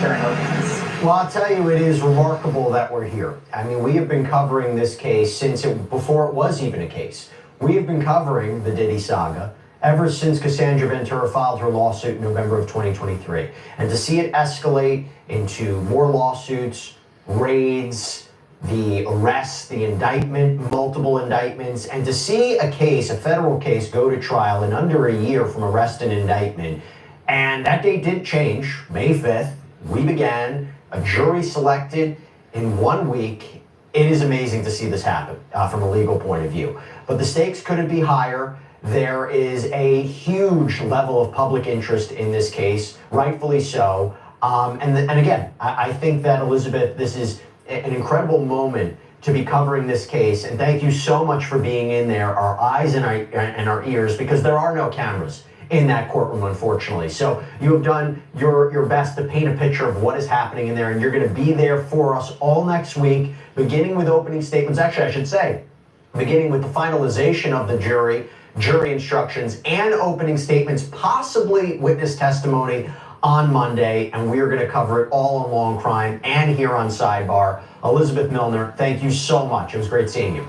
during openings. Well, I'll tell you, it is remarkable that we're here. I mean, we have been covering this case before it was even a case. We have been covering the Diddy saga ever since Cassandra Ventura filed her lawsuit in November of 2023. And to see it escalate into more lawsuits, raids, the arrest, the indictment, multiple indictments, and to see a federal case, go to trial in under a year from arrest and indictment. And that date didn't change. May 5th, we began. A jury selected in 1 week. It is amazing to see this happen from a legal point of view. But the stakes couldn't be higher. There is a huge level of public interest in this case, rightfully so. And again, I think that, Elizabeth, this is an incredible moment to be covering this case. And thank you so much for being in there, our eyes and our ears, because there are no cameras in that courtroom, unfortunately. So you have done your best to paint a picture of what is happening in there, and you're going to be there for us all next week, beginning with opening statements. Actually, I should say, beginning with the finalization of the jury instructions and opening statements, possibly witness testimony on Monday, and we are going to cover it all on Long Crime and here on Sidebar. Elizabeth Milner, thank you so much. It was great seeing you.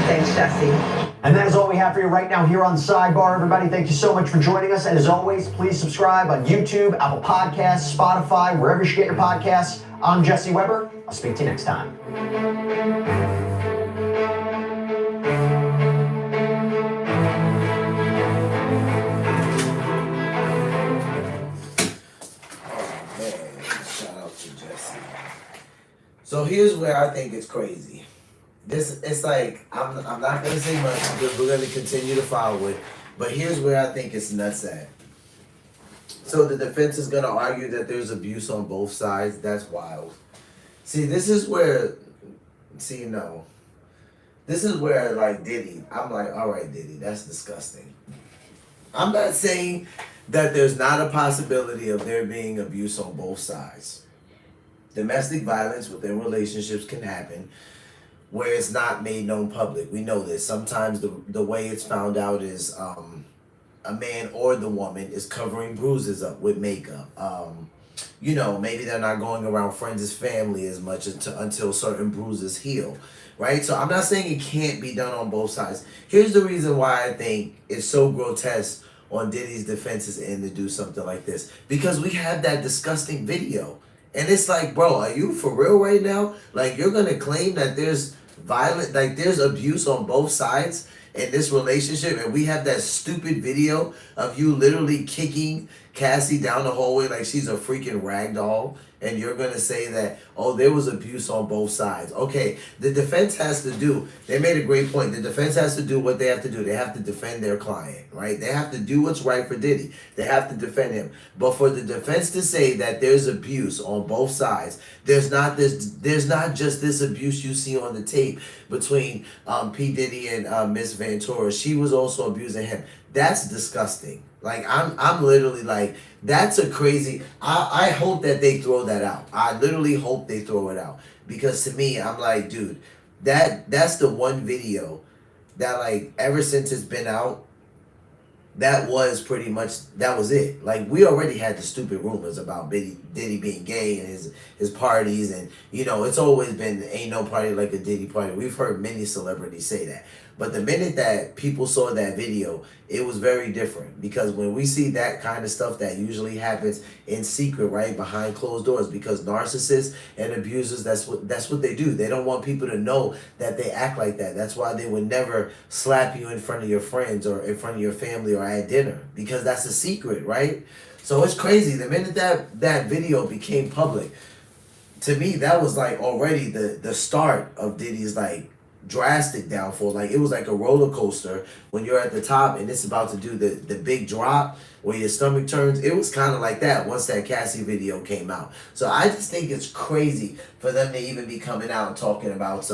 Thanks, Jesse. And that is all we have for you right now here on Sidebar. Everybody, thank you so much for joining us. And as always, please subscribe on YouTube, Apple Podcasts, Spotify, wherever you get your podcasts. I'm Jesse Weber. I'll speak to you next time. So here's where I think it's crazy. It's like, I'm not going to say much because we're going to continue to follow it. But here's where I think it's nuts at. So the defense is going to argue that there's abuse on both sides. That's wild. See, this is where, This is where, like, Diddy, I'm like, all right, Diddy, that's disgusting. I'm not saying that there's not a possibility of there being abuse on both sides. Domestic violence within relationships can happen where it's not made known public. We know this. Sometimes the way it's found out is a man or the woman is covering bruises up with makeup. Maybe they're not going around friends' family as much until certain bruises heal, right? So I'm not saying it can't be done on both sides. Here's the reason why I think it's so grotesque on Diddy's defense's end to do something like this. Because we have that disgusting video. And it's like, bro, are you for real right now? Like, you're going to claim that there's there's abuse on both sides in this relationship, and we have that stupid video of you literally kicking Cassie down the hallway like she's a freaking rag doll, and you're going to say that, oh, there was abuse on both sides. Okay, the defense has to do, they made a great point, the defense has to do what they have to do. They have to defend their client, right? They have to do what's right for Diddy. They have to defend him. But for the defense to say that there's abuse on both sides, there's not just this abuse you see on the tape between P. Diddy and Miss Ventura. She was also abusing him. That's disgusting. Like, I'm literally like, that's a crazy, I hope that they throw that out. I literally hope they throw it out. Because to me, I'm like, dude, that's the one video that, like, ever since it's been out, that was pretty much, that was it. Like, we already had the stupid rumors about Diddy being gay and his parties, and you know, it's always been ain't no party like a Diddy party. We've heard many celebrities say that. But the minute that people saw that video, it was very different, because when we see that kind of stuff, that usually happens in secret, right, behind closed doors, because narcissists and abusers, that's what they do. They don't want people to know that they act like that. That's why they would never slap you in front of your friends or in front of your family or at dinner, because that's a secret, right? So it's crazy. The minute that video became public, to me, that was like already the start of Diddy's like drastic downfall. Like, it was like a roller coaster when you're at the top and it's about to do the big drop where your stomach turns. It was kind of like that once that Cassie video came out. So I just think it's crazy for them to even be coming out and talking about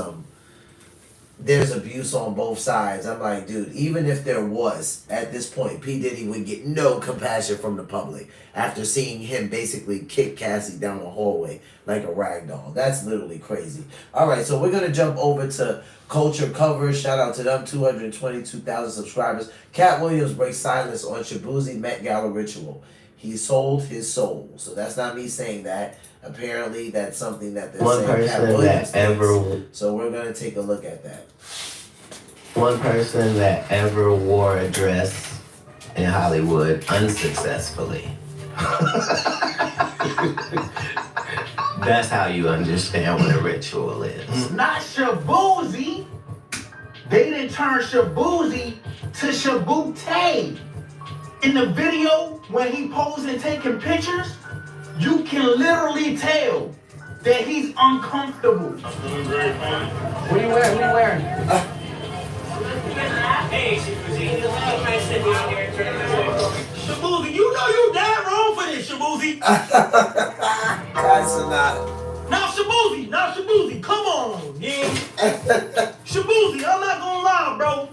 there's abuse on both sides. I'm like, dude, even if there was, at this point, P. Diddy would get no compassion from the public after seeing him basically kick Cassie down the hallway like a rag doll. That's literally crazy. All right, so we're going to jump over to Culture Covers. Shout out to them, 222,000 subscribers. Cat Williams breaks silence on Shabuzi Met Gala ritual. He sold his soul. So that's not me saying that. Apparently, that's something that they're One saying Cat person Williams that ever. thinks. So we're going to take a look at that. One person that ever wore a dress in Hollywood unsuccessfully. That's how you understand what a ritual is. Not Shabuzi. They didn't turn Shabuzi to Shabute. In the video, when he posing taking pictures, you can literally tell that he's uncomfortable. What are you wearing? Hey, Shabuzi, you know you damn wrong for this, Shabuzi. Guys are not. Now Shabuzi, come on, man. Shabuzi, I'm not gonna lie, bro.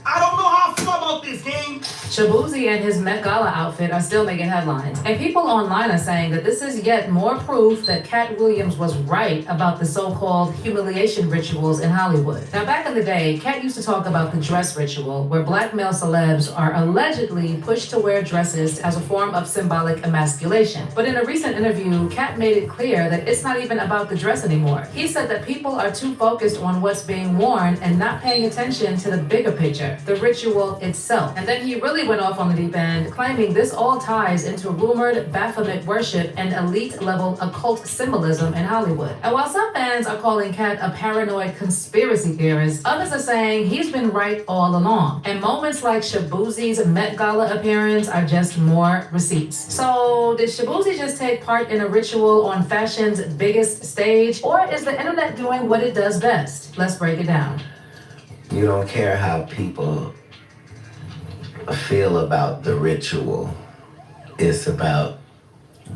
I don't know how I feel about this game. Shabuzi and his Met Gala outfit are still making headlines. And people online are saying that this is yet more proof that Cat Williams was right about the so-called humiliation rituals in Hollywood. Now, back in the day, Cat used to talk about the dress ritual, where black male celebs are allegedly pushed to wear dresses as a form of symbolic emasculation. But in a recent interview, Cat made it clear that it's not even about the dress anymore. He said that people are too focused on what's being worn and not paying attention to the bigger picture, the ritual itself. And then he really went off on the deep end, claiming this all ties into rumored Baphomet worship and elite-level occult symbolism in Hollywood. And while some fans are calling Cat a paranoid conspiracy theorist, others are saying he's been right all along. And moments like Shabuzi's Met Gala appearance are just more receipts. So, did Shabuzi just take part in a ritual on fashion's biggest stage? Or is the internet doing what it does best? Let's break it down. You don't care how people feel about the ritual. It's about,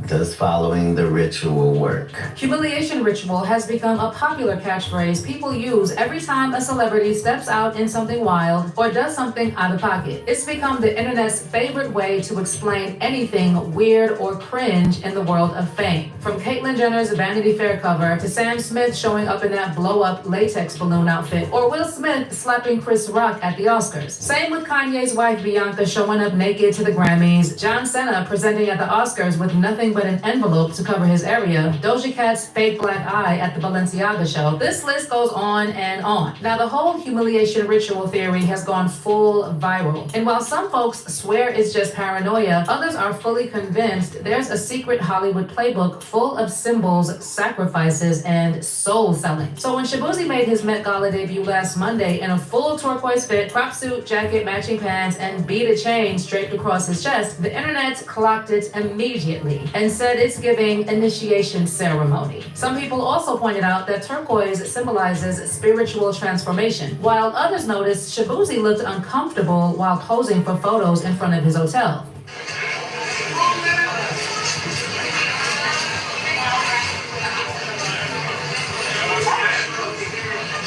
does following the ritual work? Humiliation ritual has become a popular catchphrase people use every time a celebrity steps out in something wild or does something out of pocket. It's become the internet's favorite way to explain anything weird or cringe in the world of fame. From Caitlyn Jenner's Vanity Fair cover to Sam Smith showing up in that blow-up latex balloon outfit, or Will Smith slapping Chris Rock at the Oscars. Same with Kanye's wife Bianca showing up naked to the Grammys, John Cena presenting at the Oscars with nothing but an envelope to cover his area, Doja Cat's fake black eye at the Balenciaga show. This list goes on and on. Now, the whole humiliation ritual theory has gone full viral. And while some folks swear it's just paranoia, others are fully convinced there's a secret Hollywood playbook full of symbols, sacrifices, and soul selling. So when Shabuzi made his Met Gala debut last Monday in a full turquoise fit, crop suit, jacket, matching pants, and beaded chain draped across his chest, the internet clocked it immediately and said it's giving initiation ceremony. Some people also pointed out that turquoise symbolizes spiritual transformation, while others noticed Shabuzi looked uncomfortable while posing for photos in front of his hotel.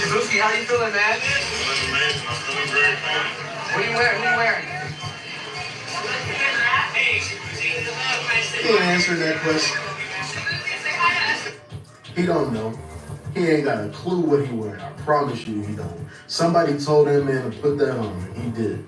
Shabuzi, how you feeling, man? Feeling amazing. I'm feeling great, man. What are you wearing? What are you wearing? He ain't answering that question. He don't know. He ain't got a clue what he wearing. I promise you he don't. Somebody told him, man, to put that on. He did.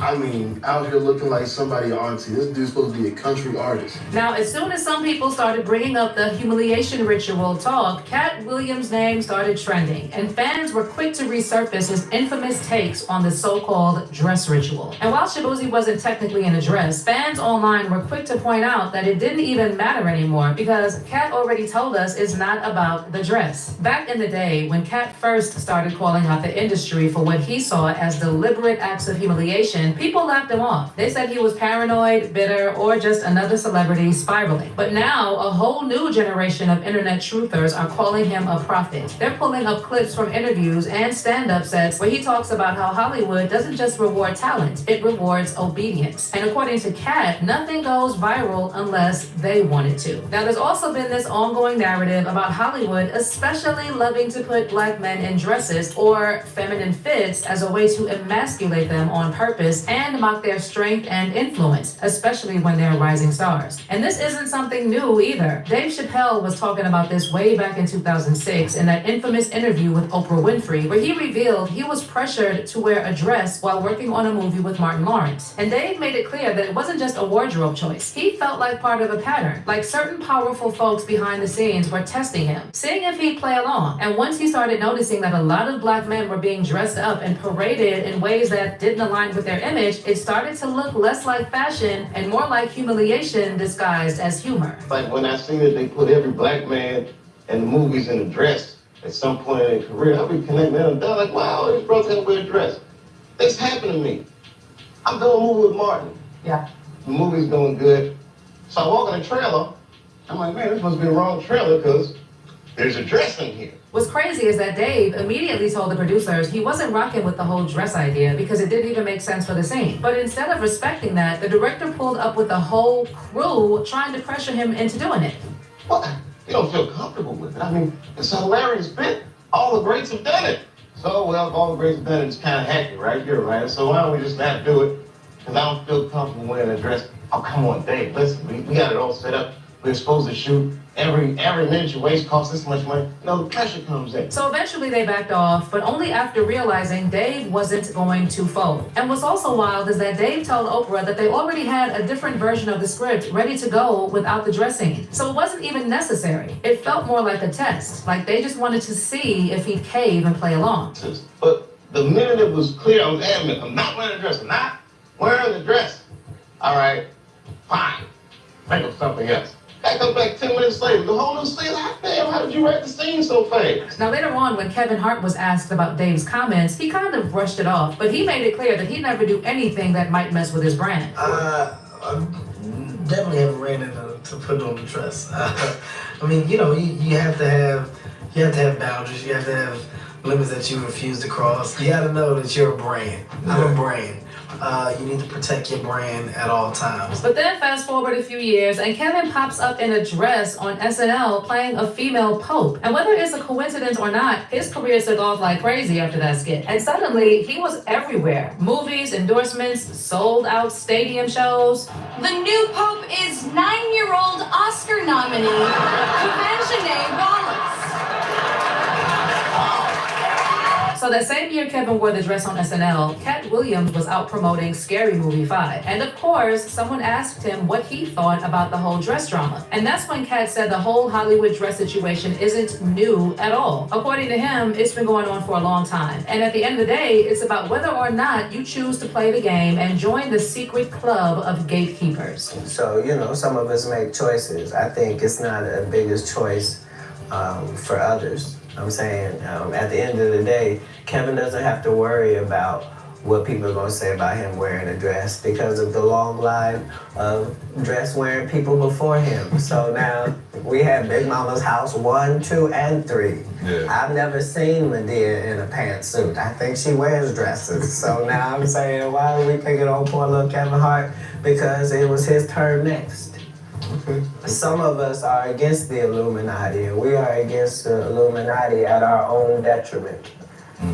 I mean, out here looking like somebody auntie. This dude's supposed to be a country artist. Now, as soon as some people started bringing up the humiliation ritual talk, Cat Williams' name started trending, and fans were quick to resurface his infamous takes on the so-called dress ritual. And while Shaboozey wasn't technically in a dress, fans online were quick to point out that it didn't even matter anymore because Cat already told us it's not about the dress. Back in the day, when Cat first started calling out the industry for what he saw as deliberate acts of humiliation, people laughed him off. They said he was paranoid, bitter, or just another celebrity spiraling. But now, a whole new generation of internet truthers are calling him a prophet. They're pulling up clips from interviews and stand-up sets where he talks about how Hollywood doesn't just reward talent, it rewards obedience. And according to Cat, nothing goes viral unless they want it to. Now, there's also been this ongoing narrative about Hollywood especially loving to put black men in dresses or feminine fits as a way to emasculate them on purpose and mock their strength and influence, especially when they're rising stars. And this isn't something new either. Dave Chappelle was talking about this way back in 2006 in that infamous interview with Oprah Winfrey, where he revealed he was pressured to wear a dress while working on a movie with Martin Lawrence. And Dave made it clear that it wasn't just a wardrobe choice. He felt like part of a pattern, like certain powerful folks behind the scenes were testing him, seeing if he'd play along. And once he started noticing that a lot of black men were being dressed up and paraded in ways that didn't align with their image, it started to look less like fashion and more like humiliation disguised as humor. Like when I see that they put every black man in the movies in a dress at some point in their career, I'll be connecting them down like, wow, this brother can wear a dress. This happened to me. I'm doing a movie with Martin. Yeah. The movie's doing good. So I walk in the trailer. I'm like, man, this must be the wrong trailer because there's a dress in here. What's crazy is that Dave immediately told the producers he wasn't rocking with the whole dress idea because it didn't even make sense for the scene. But instead of respecting that, the director pulled up with the whole crew trying to pressure him into doing it. What? You don't feel comfortable with it. I mean, it's a hilarious bit. All the greats have done it. So, well, if all the greats have done it, it's kind of hacky, right? You're right. So why don't we just not do it? Because I don't feel comfortable wearing a dress. Oh, come on, Dave, listen, we got it all set up. We're supposed to shoot. Every minute you waste costs this much money. You know, the pressure comes in. So eventually they backed off, but only after realizing Dave wasn't going to fold. And what's also wild is that Dave told Oprah that they already had a different version of the script ready to go without the dress scene. So it wasn't even necessary. It felt more like a test, like they just wanted to see if he'd cave and play along. But the minute it was clear, I was adamant, I'm not wearing a dress. I'm not wearing the dress. All right, fine. Think of something else. I come back 10 minutes later, the whole new scene, like, damn, how did you write the scene so fast? Now later on, when Kevin Hart was asked about Dave's comments, he kind of brushed it off, but he made it clear that he'd never do anything that might mess with his brand. I definitely haven't ran into to put on the dress. I mean, you know, you have to have boundaries. You have to have limits that you refuse to cross. You got to know that you're a brand. I'm a brand. You need to protect your brand at all times. But then fast forward a few years and Kevin pops up in a dress on SNL playing a female pope. And whether it's a coincidence or not, his career took off like crazy after that skit. And suddenly he was everywhere. Movies, endorsements, sold out stadium shows. The new pope is 9-year-old Oscar nominee, Kavanjane Wallace. So that same year Kevin wore the dress on SNL, Cat Williams was out promoting Scary Movie 5. And of course, someone asked him what he thought about the whole dress drama. And that's when Cat said the whole Hollywood dress situation isn't new at all. According to him, it's been going on for a long time. And at the end of the day, it's about whether or not you choose to play the game and join the secret club of gatekeepers. So, you know, some of us make choices. I think it's not a biggest choice for others. I'm saying, at the end of the day, Kevin doesn't have to worry about what people are going to say about him wearing a dress because of the long line of dress-wearing people before him. So now we have Big Mama's house 1, 2, and 3. Yeah. I've never seen Medea in a pantsuit. I think she wears dresses. So now I'm saying, why are we picking on poor little Kevin Hart? Because it was his turn next. Some of us are against the Illuminati, and we are against the Illuminati at our own detriment.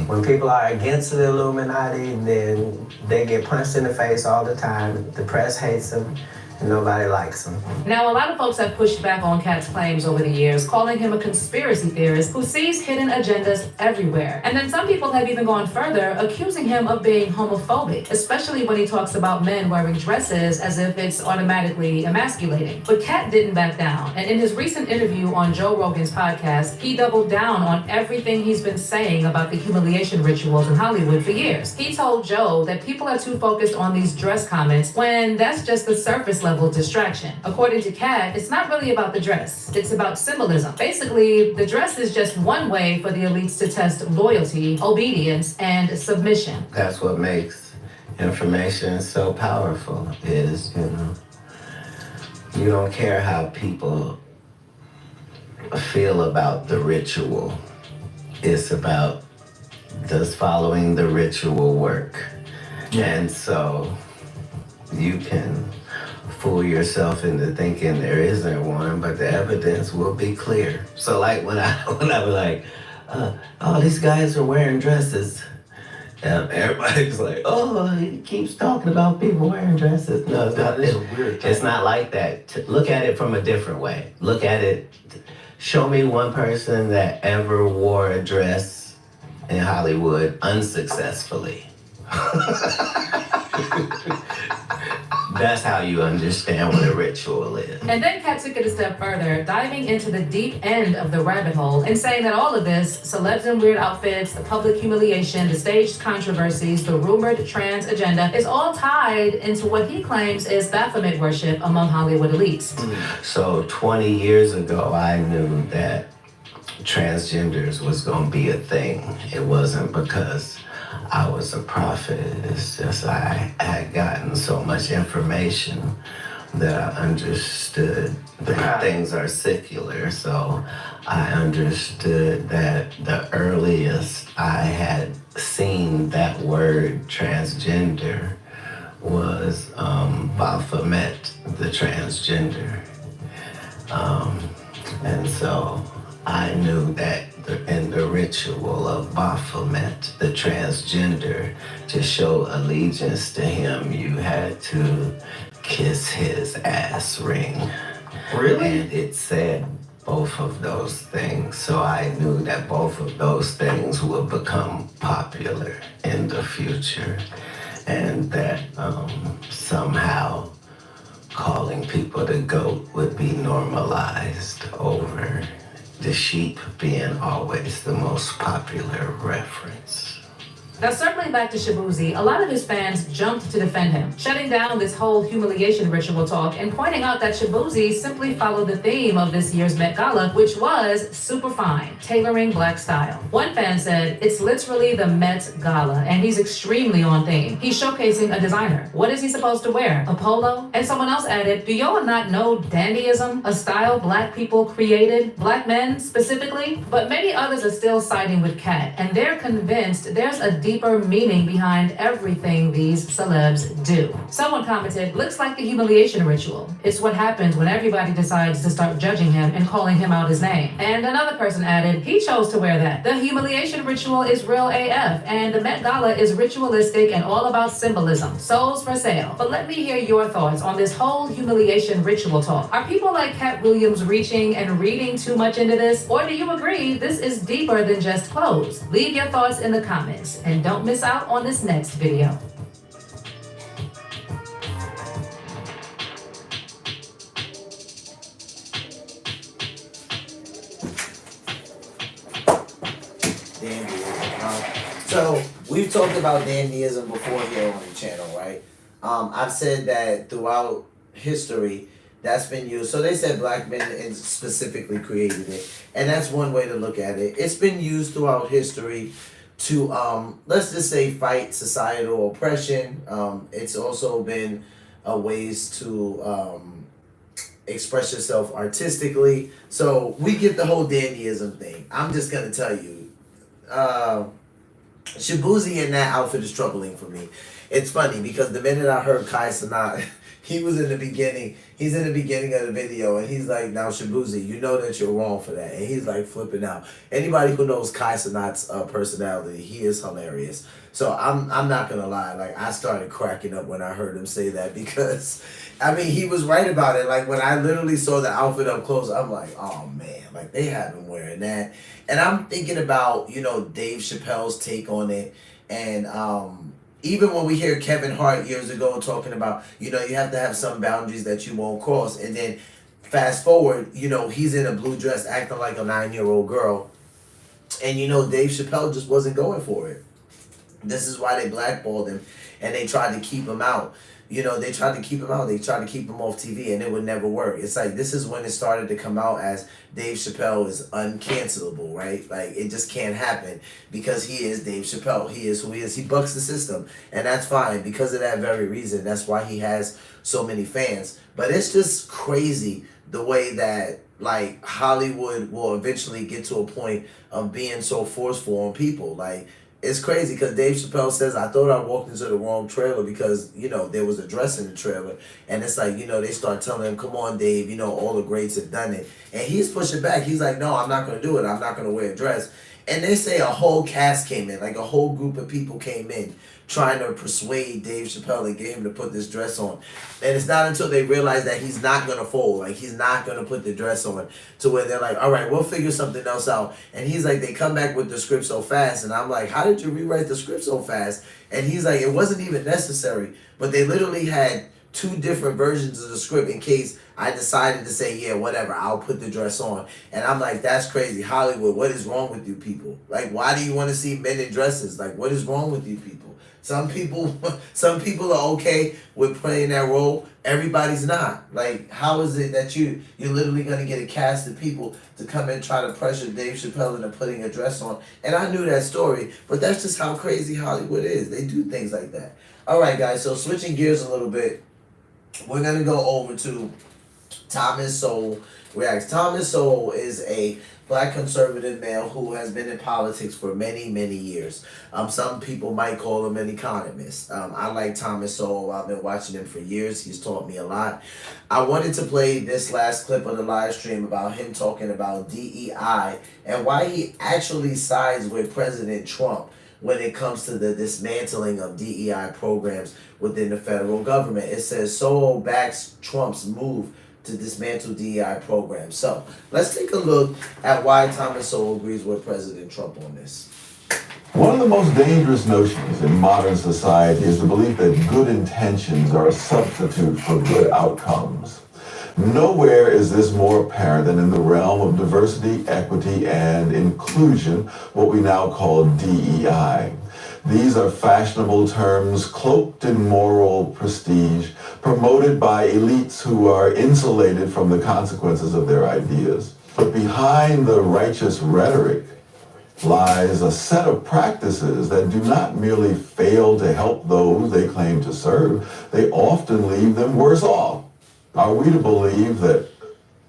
When people are against the Illuminati, then they get punched in the face all the time. The press hates them, Nobody likes him. Now, a lot of folks have pushed back on Kat's claims over the years, calling him a conspiracy theorist who sees hidden agendas everywhere. And then some people have even gone further, accusing him of being homophobic, especially when he talks about men wearing dresses as if it's automatically emasculating. But Kat didn't back down. And in his recent interview on Joe Rogan's podcast, he doubled down on everything he's been saying about the humiliation rituals in Hollywood for years. He told Joe that people are too focused on these dress comments when that's just the surface level distraction. According to Kat, it's not really about the dress. It's about symbolism. Basically, the dress is just one way for the elites to test loyalty, obedience, and submission. That's what makes information so powerful is, you don't care how people feel about the ritual. It's about, does following the ritual work? And so you can fool yourself into thinking there isn't one, but the evidence will be clear. So like when I was like, oh, these guys are wearing dresses. And everybody's like, oh, he keeps talking about people wearing dresses. No, it's not like that. Look at it from a different way. Look at it. Show me one person that ever wore a dress in Hollywood unsuccessfully. That's how you understand what a ritual is. And then Kat took it a step further, diving into the deep end of the rabbit hole and saying that all of this, celebs in weird outfits, the public humiliation, the staged controversies, the rumored trans agenda, is all tied into what he claims is Baphomet worship among Hollywood elites. So 20 years ago, I knew that transgenders was going to be a thing. It wasn't because I was a prophet. It's just I had gotten so much information that I understood that things are secular. So I understood that the earliest I had seen that word transgender was Baphomet, the transgender. And so I knew that in the ritual of Baphomet, the transgender, to show allegiance to him, you had to kiss his ass ring. Really? And it said both of those things. So I knew that both of those things would become popular in the future. And that somehow calling people the goat would be normalized over the sheep being always the most popular reference. Now, circling back to Shabuzi, a lot of his fans jumped to defend him, shutting down this whole humiliation ritual talk and pointing out that Shabuzi simply followed the theme of this year's Met Gala, which was super fine, tailoring black style. One fan said, it's literally the Met Gala, and he's extremely on theme. He's showcasing a designer. What is he supposed to wear? A polo? And someone else added, do y'all not know dandyism, a style black people created, black men specifically? But many others are still siding with Kat, and they're convinced there's a deeper meaning behind everything these celebs do. Someone commented, looks like the humiliation ritual. It's what happens when everybody decides to start judging him and calling him out his name. And another person added, he chose to wear that. The humiliation ritual is real AF, and the Met Gala is ritualistic and all about symbolism. Souls for sale. But let me hear your thoughts on this whole humiliation ritual talk. Are people like Kat Williams reaching and reading too much into this? Or do you agree this is deeper than just clothes? Leave your thoughts in the comments. And don't miss out on this next video. So we've talked about dandyism before here on the channel, right? I've said that throughout history, that's been used. So they said black men specifically created it, and that's one way to look at it. It's been used throughout history to let's just say fight societal oppression. It's also been ways to express yourself artistically. So we get the whole dandyism thing. I'm just gonna tell you, Shabuzi in that outfit is troubling for me. It's funny because the minute I heard Kai Cenat, he was in the beginning. He's in the beginning of the video, and he's like, "Now, Shabuzi, you know that you're wrong for that." And he's like flipping out. Anybody who knows Kai Cenat's personality, he is hilarious. So I'm not gonna lie, like I started cracking up when I heard him say that because, I mean, he was right about it. Like when I literally saw the outfit up close, I'm like, oh man, like they have him wearing that. And I'm thinking about, you know, Dave Chappelle's take on it, and even when we hear Kevin Hart years ago talking about, you know, you have to have some boundaries that you won't cross. And then fast forward, you know, he's in a blue dress acting like a 9-year-old girl. And, you know, Dave Chappelle just wasn't going for it. This is why they blackballed him and they tried to keep him out. You know, they tried to keep him out. They tried to keep him off TV and it would never work. It's like, this is when it started to come out as Dave Chappelle is uncancelable, right? Like, it just can't happen because he is Dave Chappelle. He is who he is. He bucks the system. And that's fine because of that very reason. That's why he has so many fans. But it's just crazy the way that, like, Hollywood will eventually get to a point of being so forceful on people. Like, it's crazy because Dave Chappelle says, I thought I walked into the wrong trailer because, you know, there was a dress in the trailer. And it's like, you know, they start telling him, come on, Dave, you know, all the greats have done it. And he's pushing back. He's like, no, I'm not going to do it. I'm not going to wear a dress. And they say a whole cast came in, like a whole group of people came in trying to persuade Dave Chappelle and get him to put this dress on. And it's not until they realize that he's not going to fold, like he's not going to put the dress on, to where they're like, all right, we'll figure something else out. And he's like, they come back with the script so fast. And I'm like, how did you rewrite the script so fast? And he's like, it wasn't even necessary. But they literally had 2 different versions of the script in case I decided to say, yeah, whatever, I'll put the dress on. And I'm like, that's crazy. Hollywood, what is wrong with you people? Like, why do you want to see men in dresses? Like, what is wrong with you people? Some people are okay with playing that role. Everybody's not. Like, how is it that you're literally going to get a cast of people to come and try to pressure Dave Chappelle into putting a dress on? And I knew that story, but that's just how crazy Hollywood is. They do things like that. All right, guys, so switching gears a little bit, we're going to go over to Thomas Sowell Reacts. Thomas Sowell is a Black conservative male who has been in politics for many, many years. Some people might call him an economist. I like Thomas Sowell. I've been watching him for years. He's taught me a lot. I wanted to play this last clip of the live stream about him talking about DEI and why he actually sides with President Trump when it comes to the dismantling of DEI programs within the federal government. It says Sowell backs Trump's move to dismantle DEI programs. So let's take a look at why Thomas Sowell agrees with President Trump on this. One of the most dangerous notions in modern society is the belief that good intentions are a substitute for good outcomes. Nowhere is this more apparent than in the realm of diversity, equity, and inclusion, what we now call DEI. These are fashionable terms cloaked in moral prestige, promoted by elites who are insulated from the consequences of their ideas. But behind the righteous rhetoric lies a set of practices that do not merely fail to help those they claim to serve, they often leave them worse off. Are we to believe that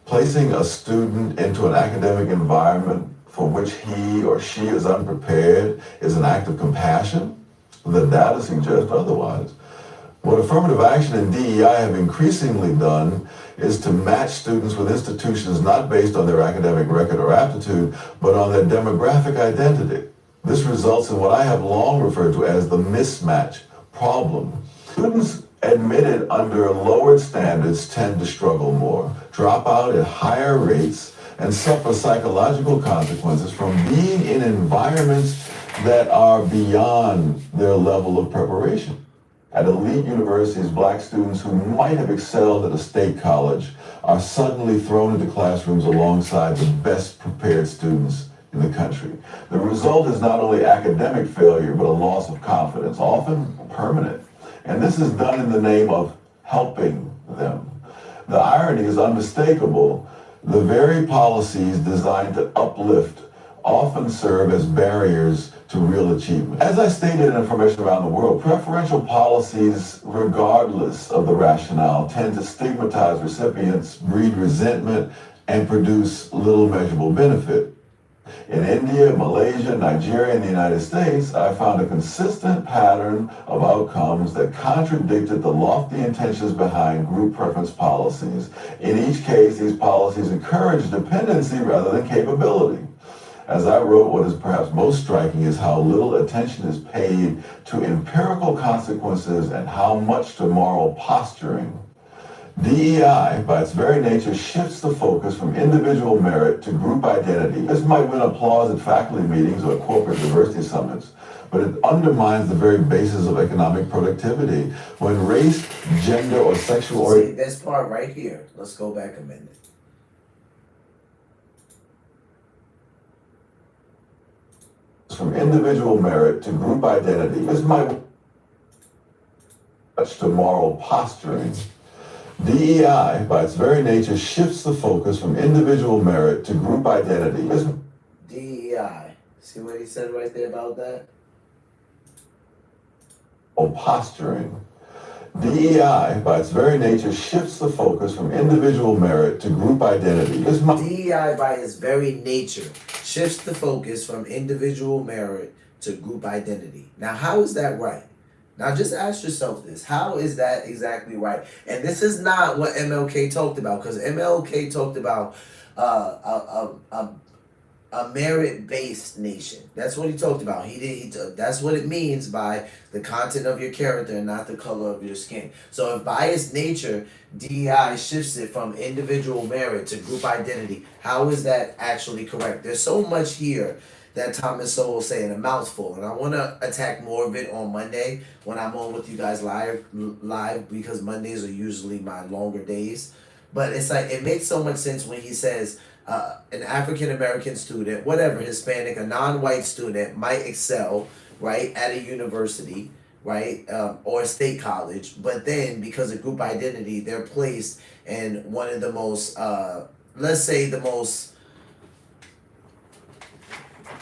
placing a student into an academic environment for which he or she is unprepared is an act of compassion? The data suggests otherwise. What affirmative action and DEI have increasingly done is to match students with institutions not based on their academic record or aptitude, but on their demographic identity. This results in what I have long referred to as the mismatch problem. Students admitted under lowered standards tend to struggle more, drop out at higher rates, and suffer psychological consequences from being in environments that are beyond their level of preparation. At elite universities, Black students who might have excelled at a state college are suddenly thrown into classrooms alongside the best prepared students in the country. The result is not only academic failure, but a loss of confidence, often permanent. And this is done in the name of helping them. The irony is unmistakable. The very policies designed to uplift often serve as barriers to real achievement. As I stated in Information Around the World, preferential policies, regardless of the rationale, tend to stigmatize recipients, breed resentment, and produce little measurable benefit. In India, Malaysia, Malaysia, Nigeria, and the United States, I found a consistent pattern of outcomes that contradicted the lofty intentions behind group preference policies. In each case, these policies encourage dependency rather than capability. As I wrote, what is perhaps most striking is how little attention is paid to empirical consequences and how much to moral posturing. DEI, by its very nature, shifts the focus from individual merit to group identity. This might win applause at faculty meetings or corporate diversity summits, but it undermines the very basis of economic productivity. When race, gender, or sexual See, this part right here. Let's go back a minute. From individual merit to group identity, this might touch to moral posturing. DEI, by its very nature, shifts the focus from individual merit to group identity. DEI. See what he said right there about that? Posturing. DEI, by its very nature, shifts the focus from individual merit to group identity. DEI, by its very nature, shifts the focus from individual merit to group identity. Now, how is that right? Now, just ask yourself this. How is that exactly right? And this is not what MLK talked about, because MLK talked about a merit-based nation. That's what he talked about. That's what it means by the content of your character and not the color of your skin. So if by its nature, DEI shifts it from individual merit to group identity, how is that actually correct? There's so much here that Thomas Sowell will say in a mouthful, and I want to attack more of it on Monday when I'm on with you guys live because Mondays are usually my longer days. But it's like, it makes so much sense when he says an African-American student, whatever, Hispanic, a non-white student might excel, right, at a university, right, or a state college, but then because of group identity, they're placed in one of the most, let's say the most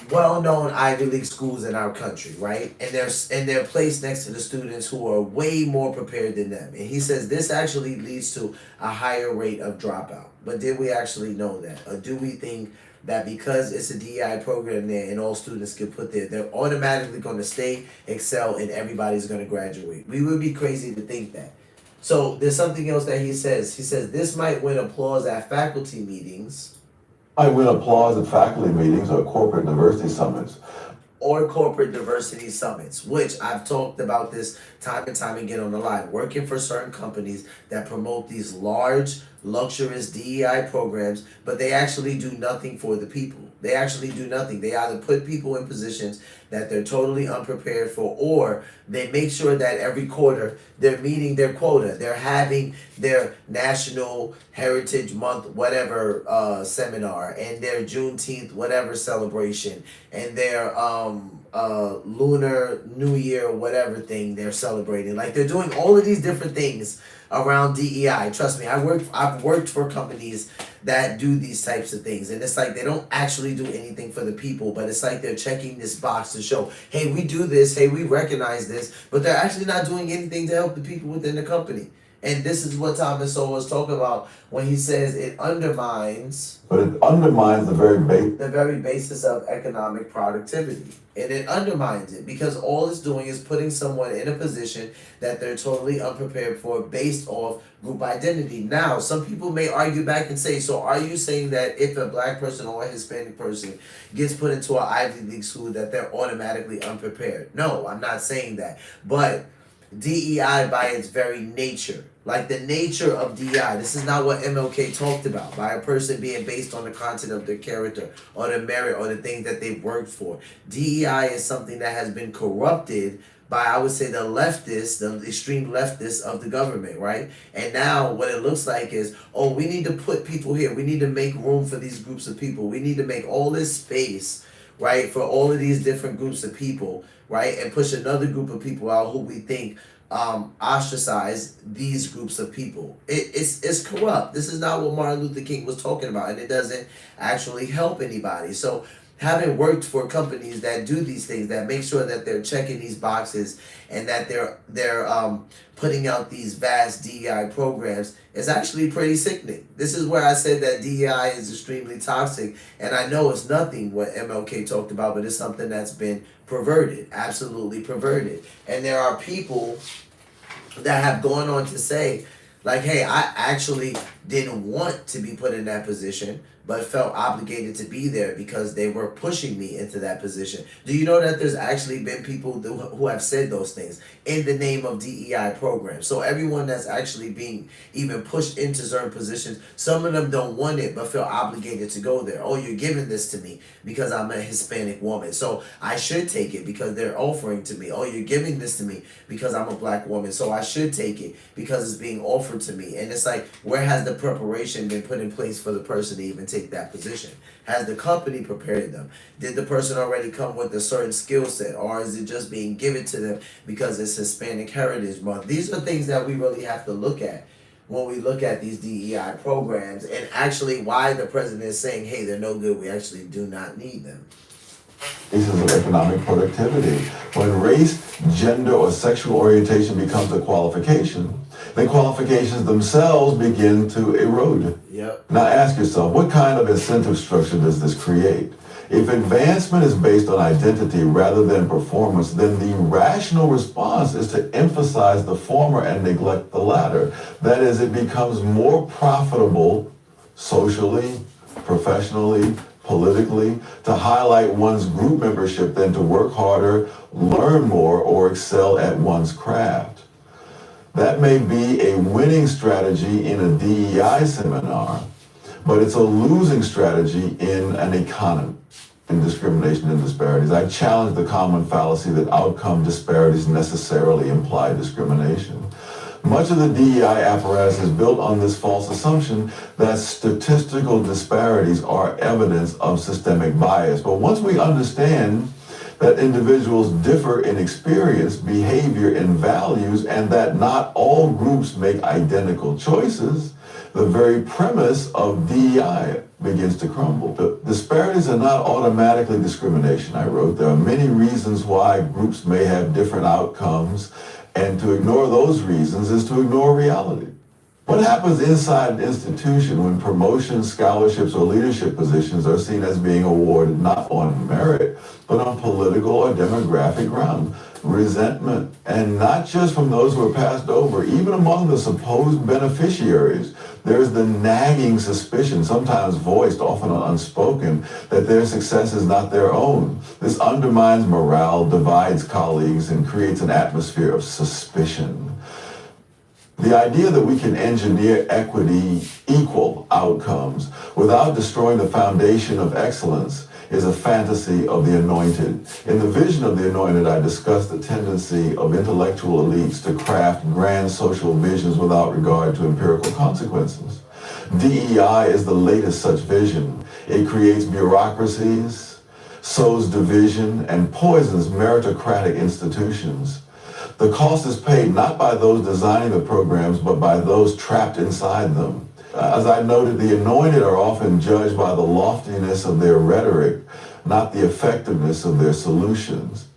well-known Ivy League schools in our country, right? And they're placed next to the students who are way more prepared than them. And he says this actually leads to a higher rate of dropout. But did we actually know that? Or do we think that because it's a DEI program there and all students get put there, they're automatically going to stay, excel, and everybody's going to graduate? We would be crazy to think that. So there's something else that he says. He says this might win applause at faculty meetings. I win applause at faculty meetings or corporate diversity summits. Or corporate diversity summits, which I've talked about this time and time again on the live, working for certain companies that promote these large, luxurious DEI programs, but they actually do nothing for the people. They actually do nothing. They either put people in positions that they're totally unprepared for, or they make sure that every quarter they're meeting their quota. They're having their National Heritage Month, whatever seminar, and their Juneteenth, whatever celebration, and their Lunar New Year, whatever thing they're celebrating. Like, they're doing all of these different things around DEI. Trust me, I've worked for companies that do these types of things, and it's like they don't actually do anything for the people, but it's like they're checking this box to show, hey, we do this, hey, we recognize this, but they're actually not doing anything to help the people within the company. And this is what Thomas Sowell was talking about when he says it undermines. But it undermines the very basis of economic productivity. And it undermines it because all it's doing is putting someone in a position that they're totally unprepared for based off group identity. Now, some people may argue back and say, so are you saying that if a black person or a Hispanic person gets put into an Ivy League school that they're automatically unprepared? No, I'm not saying that. But DEI by its very nature, like the nature of DEI, this is not what MLK talked about, by a person being based on the content of their character or the merit or the things that they've worked for. DEI is something that has been corrupted by, I would say, the leftists, the extreme leftists of the government, right? And now what it looks like is, oh, we need to put people here. We need to make room for these groups of people. We need to make all this space, right, for all of these different groups of people, right, and push another group of people out who we think ostracize these groups of people. It's corrupt. This is not what Martin Luther King was talking about, and it doesn't actually help anybody. So having worked for companies that do these things, that make sure that they're checking these boxes and that they're putting out these vast DEI programs, is actually pretty sickening. This is where I said that DEI is extremely toxic, and I know it's nothing what MLK talked about, but it's something that's been perverted, absolutely perverted. And there are people that have gone on to say, like, hey, I actually didn't want to be put in that position, but felt obligated to be there because they were pushing me into that position. Do you know that there's actually been people who have said those things in the name of DEI programs? So everyone that's actually being even pushed into certain positions, some of them don't want it, but feel obligated to go there. Oh, you're giving this to me because I'm a Hispanic woman, so I should take it because they're offering to me. Oh, you're giving this to me because I'm a black woman, so I should take it because it's being offered to me. And it's like, where has the preparation been put in place for the person to even take that position? Has the company prepared them? Did the person already come with a certain skill set, or is it just being given to them because it's Hispanic Heritage Month? These are things that we really have to look at when we look at these DEI programs, and actually why the president is saying, hey, they're no good, we actually do not need them. Basis of economic productivity. When race, gender, or sexual orientation becomes a qualification, then qualifications themselves begin to erode. Yep. Now ask yourself, what kind of incentive structure does this create? If advancement is based on identity rather than performance, then the rational response is to emphasize the former and neglect the latter. That is, it becomes more profitable socially, professionally, politically, to highlight one's group membership than to work harder, learn more, or excel at one's craft. That may be a winning strategy in a DEI seminar, but it's a losing strategy in an economy. In discrimination and disparities, I challenge the common fallacy that outcome disparities necessarily imply discrimination. Much of the DEI apparatus is built on this false assumption that statistical disparities are evidence of systemic bias. But once we understand that individuals differ in experience, behavior, and values, and that not all groups make identical choices, the very premise of DEI begins to crumble. The disparities are not automatically discrimination, I wrote. There are many reasons why groups may have different outcomes, and to ignore those reasons is to ignore reality. What happens inside an institution when promotions, scholarships, or leadership positions are seen as being awarded not on merit, but on political or demographic grounds? Resentment, and not just from those who are passed over, even among the supposed beneficiaries, there's the nagging suspicion, sometimes voiced, often unspoken, that their success is not their own. This undermines morale, divides colleagues, and creates an atmosphere of suspicion. The idea that we can engineer equity, equal outcomes, without destroying the foundation of excellence is a fantasy of the anointed. In the vision of the anointed, I discussed the tendency of intellectual elites to craft grand social visions without regard to empirical consequences. DEI is the latest such vision. It creates bureaucracies, sows division, and poisons meritocratic institutions. The cost is paid not by those designing the programs, but by those trapped inside them. As I noted, the anointed are often judged by the loftiness of their rhetoric, not the effectiveness of their solutions.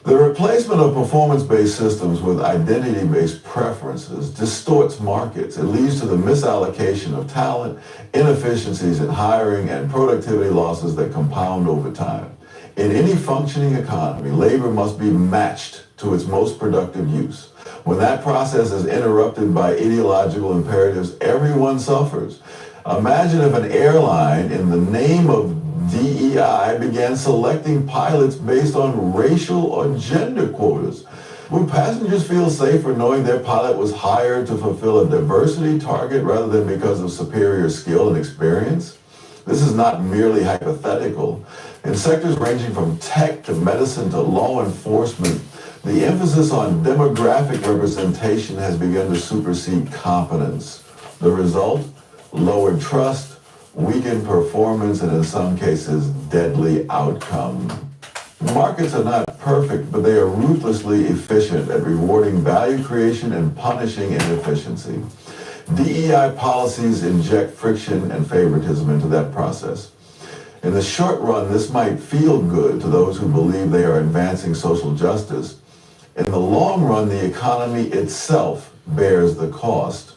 The replacement of performance-based systems with identity-based preferences distorts markets. It leads to the misallocation of talent, inefficiencies in hiring, and productivity losses that compound over time. In any functioning economy, labor must be matched to its most productive use. When that process is interrupted by ideological imperatives, everyone suffers. Imagine if an airline, in the name of DEI, began selecting pilots based on racial or gender quotas. Would passengers feel safer knowing their pilot was hired to fulfill a diversity target rather than because of superior skill and experience? This is not merely hypothetical. In sectors ranging from tech to medicine to law enforcement, the emphasis on demographic representation has begun to supersede competence. The result? Lowered trust, weakened performance, and in some cases, deadly outcome. Markets are not perfect, but they are ruthlessly efficient at rewarding value creation and punishing inefficiency. DEI policies inject friction and favoritism into that process. In the short run, this might feel good to those who believe they are advancing social justice. In the long run, the economy itself bears the cost.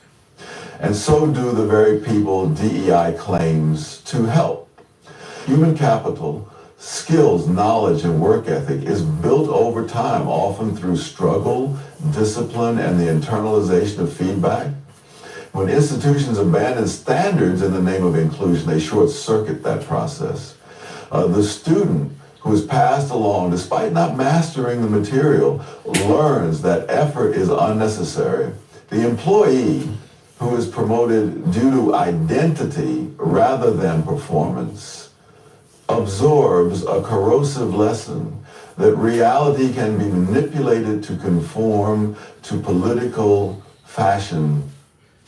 And so do the very people DEI claims to help. Human capital, skills, knowledge, and work ethic is built over time, often through struggle, discipline, and the internalization of feedback. When institutions abandon standards in the name of inclusion, they short-circuit that process. The student who is passed along, despite not mastering the material, learns that effort is unnecessary. The employee who is promoted due to identity rather than performance absorbs a corrosive lesson that reality can be manipulated to conform to political fashion.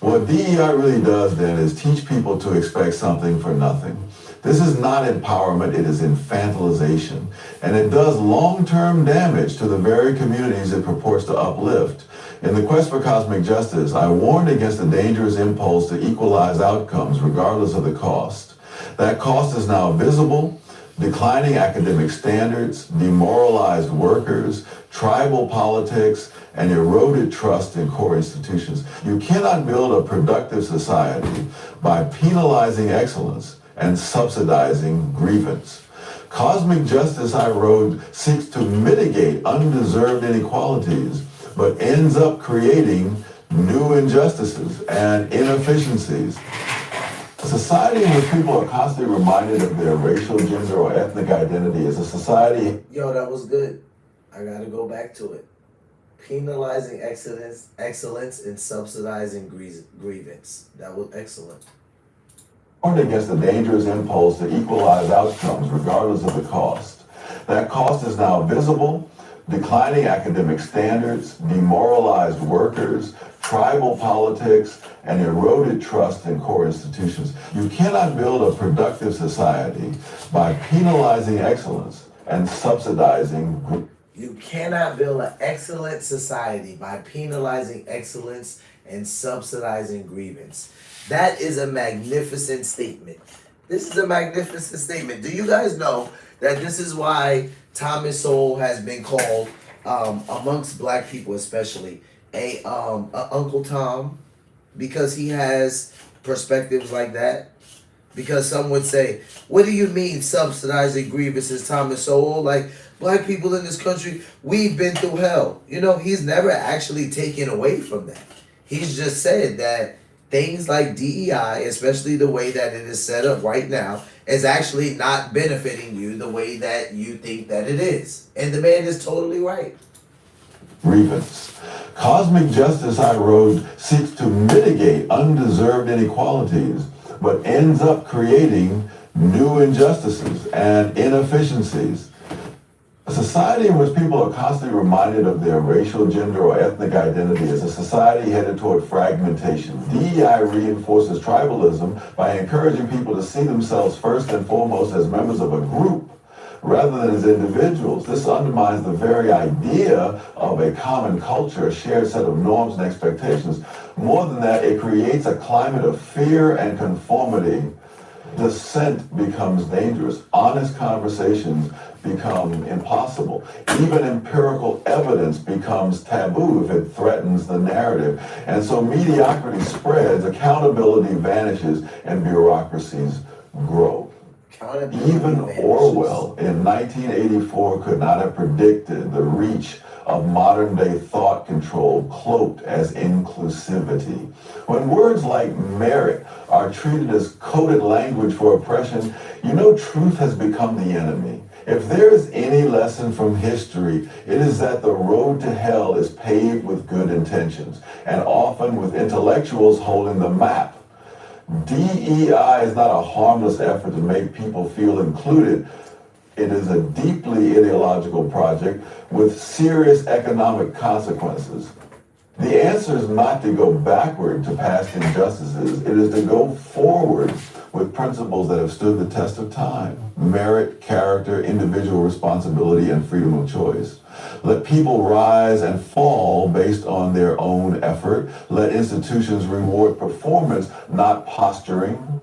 What DEI really does then is teach people to expect something for nothing. This is not empowerment, it is infantilization. And it does long-term damage to the very communities it purports to uplift. In the quest for cosmic justice, I warned against the dangerous impulse to equalize outcomes regardless of the cost. That cost is now visible. Declining academic standards, demoralized workers, tribal politics, and eroded trust in core institutions. You cannot build a productive society by penalizing excellence and subsidizing grievance. Cosmic justice, I wrote, seeks to mitigate undeserved inequalities, but ends up creating new injustices and inefficiencies. A society in which people are constantly reminded of their racial, gender, or ethnic identity is a society... Yo, that was good. I gotta go back to it. Penalizing excellence and subsidizing grievance. That was excellent. Warned against the dangerous impulse to equalize outcomes regardless of the cost. That cost is now visible. Declining academic standards, demoralized workers, tribal politics, and eroded trust in core institutions. You cannot build a productive society by penalizing excellence and subsidizing. You cannot build an excellent society by penalizing excellence and subsidizing grievance. That is a magnificent statement. This is a magnificent statement. Do you guys know that this is why Thomas Sowell has been called, amongst black people especially, a Uncle Tom? Because he has perspectives like that. Because some would say, what do you mean subsidizing grievances, Thomas Sowell? Like, black people in this country, we've been through hell. You know, he's never actually taken away from that. He's just said that things like DEI, especially the way that it is set up right now, is actually not benefiting you the way that you think that it is. And the man is totally right. Grievance. Cosmic justice, I wrote, seeks to mitigate undeserved inequalities, but ends up creating new injustices and inefficiencies. A society in which people are constantly reminded of their racial, gender, or ethnic identity is a society headed toward fragmentation. DEI reinforces tribalism by encouraging people to see themselves first and foremost as members of a group rather than as individuals. This undermines the very idea of a common culture, a shared set of norms and expectations. More than that, it creates a climate of fear and conformity. Dissent becomes dangerous. Honest conversations become impossible. Even empirical evidence becomes taboo if it threatens the narrative. And so mediocrity spreads, accountability vanishes, and bureaucracies grow. Even Orwell in 1984 could not have predicted the reach of modern-day thought control cloaked as inclusivity. When words like merit are treated as coded language for oppression, you know truth has become the enemy. If there is any lesson from history, it is that the road to hell is paved with good intentions, and often with intellectuals holding the map. DEI is not a harmless effort to make people feel included. It is a deeply ideological project with serious economic consequences. The answer is not to go backward to past injustices. It is to go forward with principles that have stood the test of time. Merit, character, individual responsibility, and freedom of choice. Let people rise and fall based on their own effort. Let institutions reward performance, not posturing.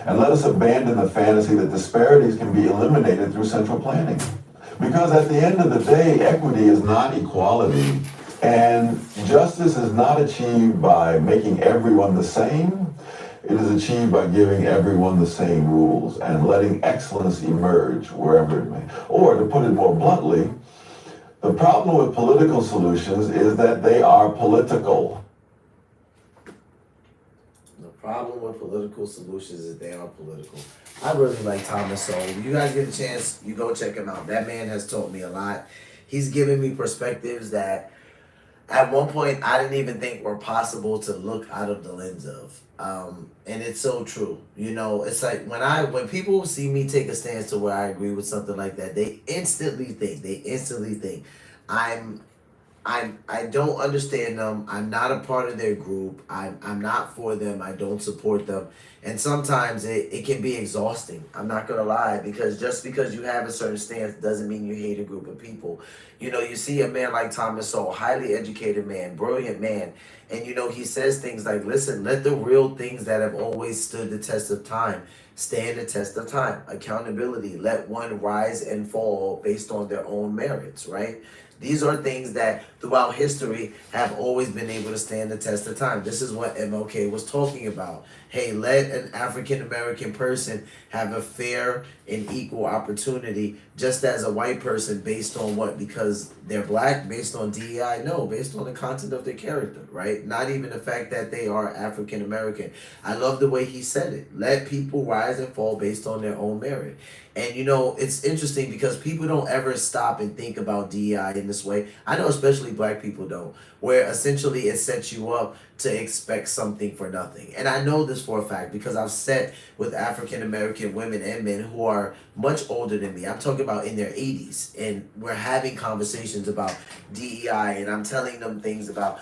And let us abandon the fantasy that disparities can be eliminated through central planning. Because at the end of the day, equity is not equality, and justice is not achieved by making everyone the same. It is achieved by giving everyone the same rules and letting excellence emerge wherever it may. Or to put it more bluntly, the problem with political solutions is that they are political. The problem with political solutions is they are political. I really like Thomas Sowell. You guys get a chance, you go check him out. That man has taught me a lot. He's given me perspectives that at one point I didn't even think were possible to look out of the lens of. And it's so true. You know, it's like when people see me take a stance to where I agree with something like that, they instantly think I don't understand them. I'm not a part of their group. I'm not for them. I don't support them. And sometimes it can be exhausting. I'm not gonna lie, because just because you have a certain stance doesn't mean you hate a group of people. You know, you see a man like Thomas Sowell, highly educated man, brilliant man, and you know, he says things like, listen, let the real things that have always stood the test of time stand the test of time. Accountability, let one rise and fall based on their own merits, right? These are things that throughout history have always been able to stand the test of time. This is what MLK was talking about. Hey, let an African American person have a fair and equal opportunity just as a white person based on what? Because they're black, based on DEI? No, based on the content of their character, right? Not even the fact that they are African American. I love the way he said it. Let people rise and fall based on their own merit. And you know, it's interesting because people don't ever stop and think about DEI in this way. I know especially black people don't, where essentially it sets you up to expect something for nothing. And I know this for a fact because I've sat with African American women and men who are much older than me. I'm talking about in their 80s, and we're having conversations about DEI, and I'm telling them things about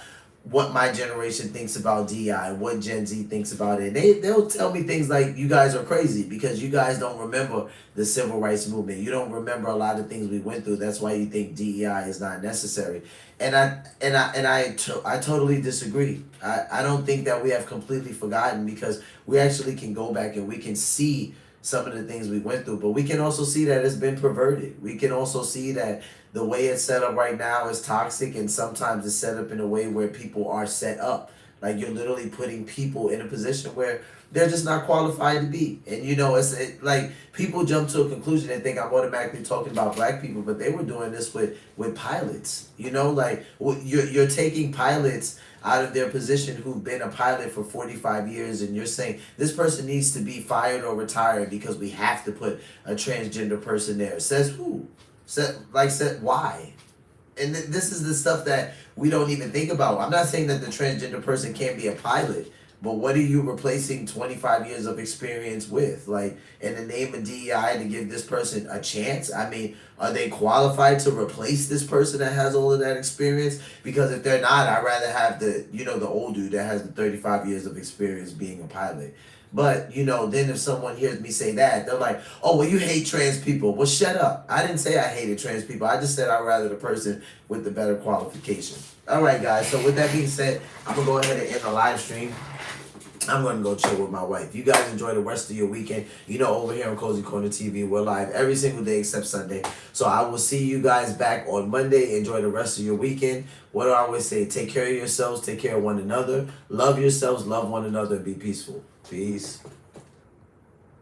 what my generation thinks about DEI, what Gen Z thinks about it. They'll tell me things like, you guys are crazy because you guys don't remember the civil rights movement. You don't remember a lot of things we went through. That's why you think DEI is not necessary. And I totally disagree. I don't think that we have completely forgotten, because we actually can go back and we can see some of the things we went through, but we can also see that it's been perverted. We can also see that the way it's set up right now is toxic, and sometimes it's set up in a way where people are set up. Like, you're literally putting people in a position where they're just not qualified to be. And you know, like people jump to a conclusion and think I'm automatically talking about black people, but they were doing this with pilots. You know, like you're taking pilots out of their position who've been a pilot for 45 years, and you're saying this person needs to be fired or retired because we have to put a transgender person there. Says who? Said why? And this is the stuff that we don't even think about. I'm not saying that the transgender person can't be a pilot, but what are you replacing 25 years of experience with? Like, in the name of DEI, to give this person a chance? I mean, are they qualified to replace this person that has all of that experience? Because if they're not, I'd rather have the old dude that has the 35 years of experience being a pilot. But, you know, then if someone hears me say that, they're like, oh, well, you hate trans people. Well, shut up. I didn't say I hated trans people. I just said I'd rather the person with the better qualification. All right, guys. So with that being said, I'm going to go ahead and end the live stream. I'm going to go chill with my wife. You guys enjoy the rest of your weekend. You know, over here on Cozy Corner TV, we're live every single day except Sunday. So I will see you guys back on Monday. Enjoy the rest of your weekend. What do I always say? Take care of yourselves. Take care of one another. Love yourselves. Love one another. And be peaceful. Peace.